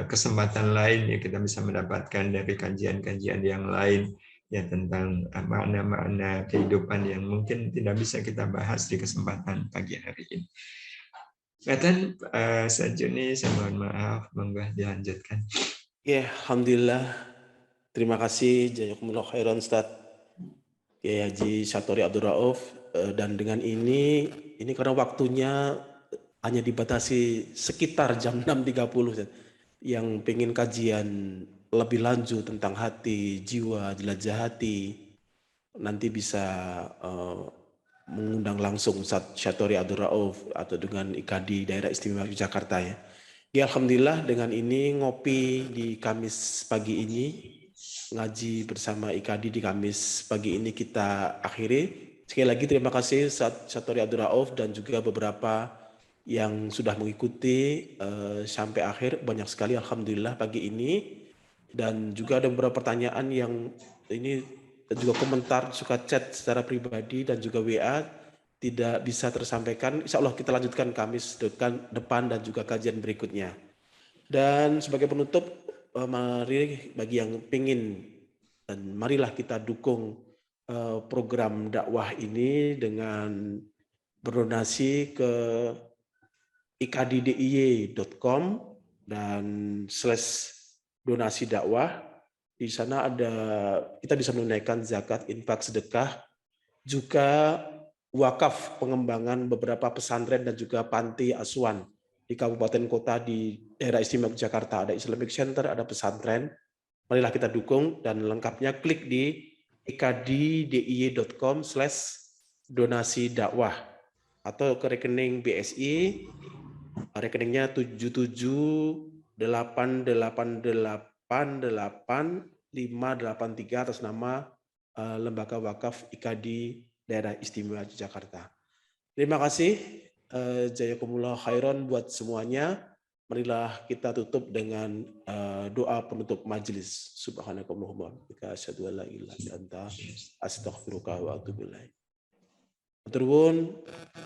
kesempatan lain ya kita bisa mendapatkan dari kajian-kajian yang lain ya tentang makna-makna kehidupan yang mungkin tidak bisa kita bahas di kesempatan pagi hari ini. Katan Sajuni, saya mohon maaf, monggo dilanjutkan. Ya, alhamdulillah. Terima kasih jazakumullah khairan Ustaz Kiai Haji Satori Abdul Rauf. Dan dengan ini karena waktunya hanya dibatasi sekitar jam 6.30 Ustaz. Yang pengen kajian lebih lanjut tentang hati, jiwa, jelajah hati, nanti bisa mengundang langsung Ustadz Syatori Abdul Rauf atau dengan IKADI Daerah Istimewa Yogyakarta ya. Ya alhamdulillah dengan ini ngopi di Kamis pagi ini, ngaji bersama IKADI di Kamis pagi ini kita akhiri. Sekali lagi terima kasih Ustadz Syatori Abdul Rauf dan juga beberapa yang sudah mengikuti sampai akhir, banyak sekali alhamdulillah pagi ini. Dan juga ada beberapa pertanyaan yang ini juga komentar, suka chat secara pribadi dan juga WA tidak bisa tersampaikan. Insya Allah kita lanjutkan Kamis depan dan juga kajian berikutnya. Dan sebagai penutup, mari bagi yang ingin dan marilah kita dukung program dakwah ini dengan berdonasi ke ikddiy.com dan /donasi dakwah. Di sana ada kita bisa menunaikan zakat, infak, sedekah, juga wakaf pengembangan beberapa pesantren dan juga panti asuhan di kabupaten kota di daerah istimewa Jakarta. Ada Islamic Center, ada pesantren. Marilah kita dukung dan lengkapnya klik di ikddiy.com/donasi dakwah atau ke rekening BSI, rekeningnya 7788888583 atas nama Lembaga Wakaf IKADI Daerah Istimewa Yogyakarta. Terima kasih, jazakumullah khairan buat semuanya. Marilah kita tutup dengan doa penutup majelis. Subhanakallahumma wa bihamdika asyhadu an la ilaha illa anta astaghfiruka wa atubu ilaik.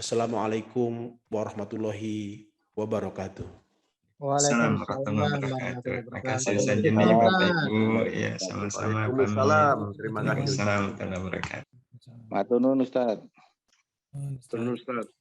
Assalamualaikum warahmatullahi wabarakatuh. Assalamualaikum warahmatullahi wabarakatuh. Terima kasih Ustaz Juni, Bapak Ibu. Ya, sama-sama pamit. Terima kasih. Assalamualaikum warahmatullahi wabarakatuh. Matur nuwun Ustaz. Terus, Ustaz.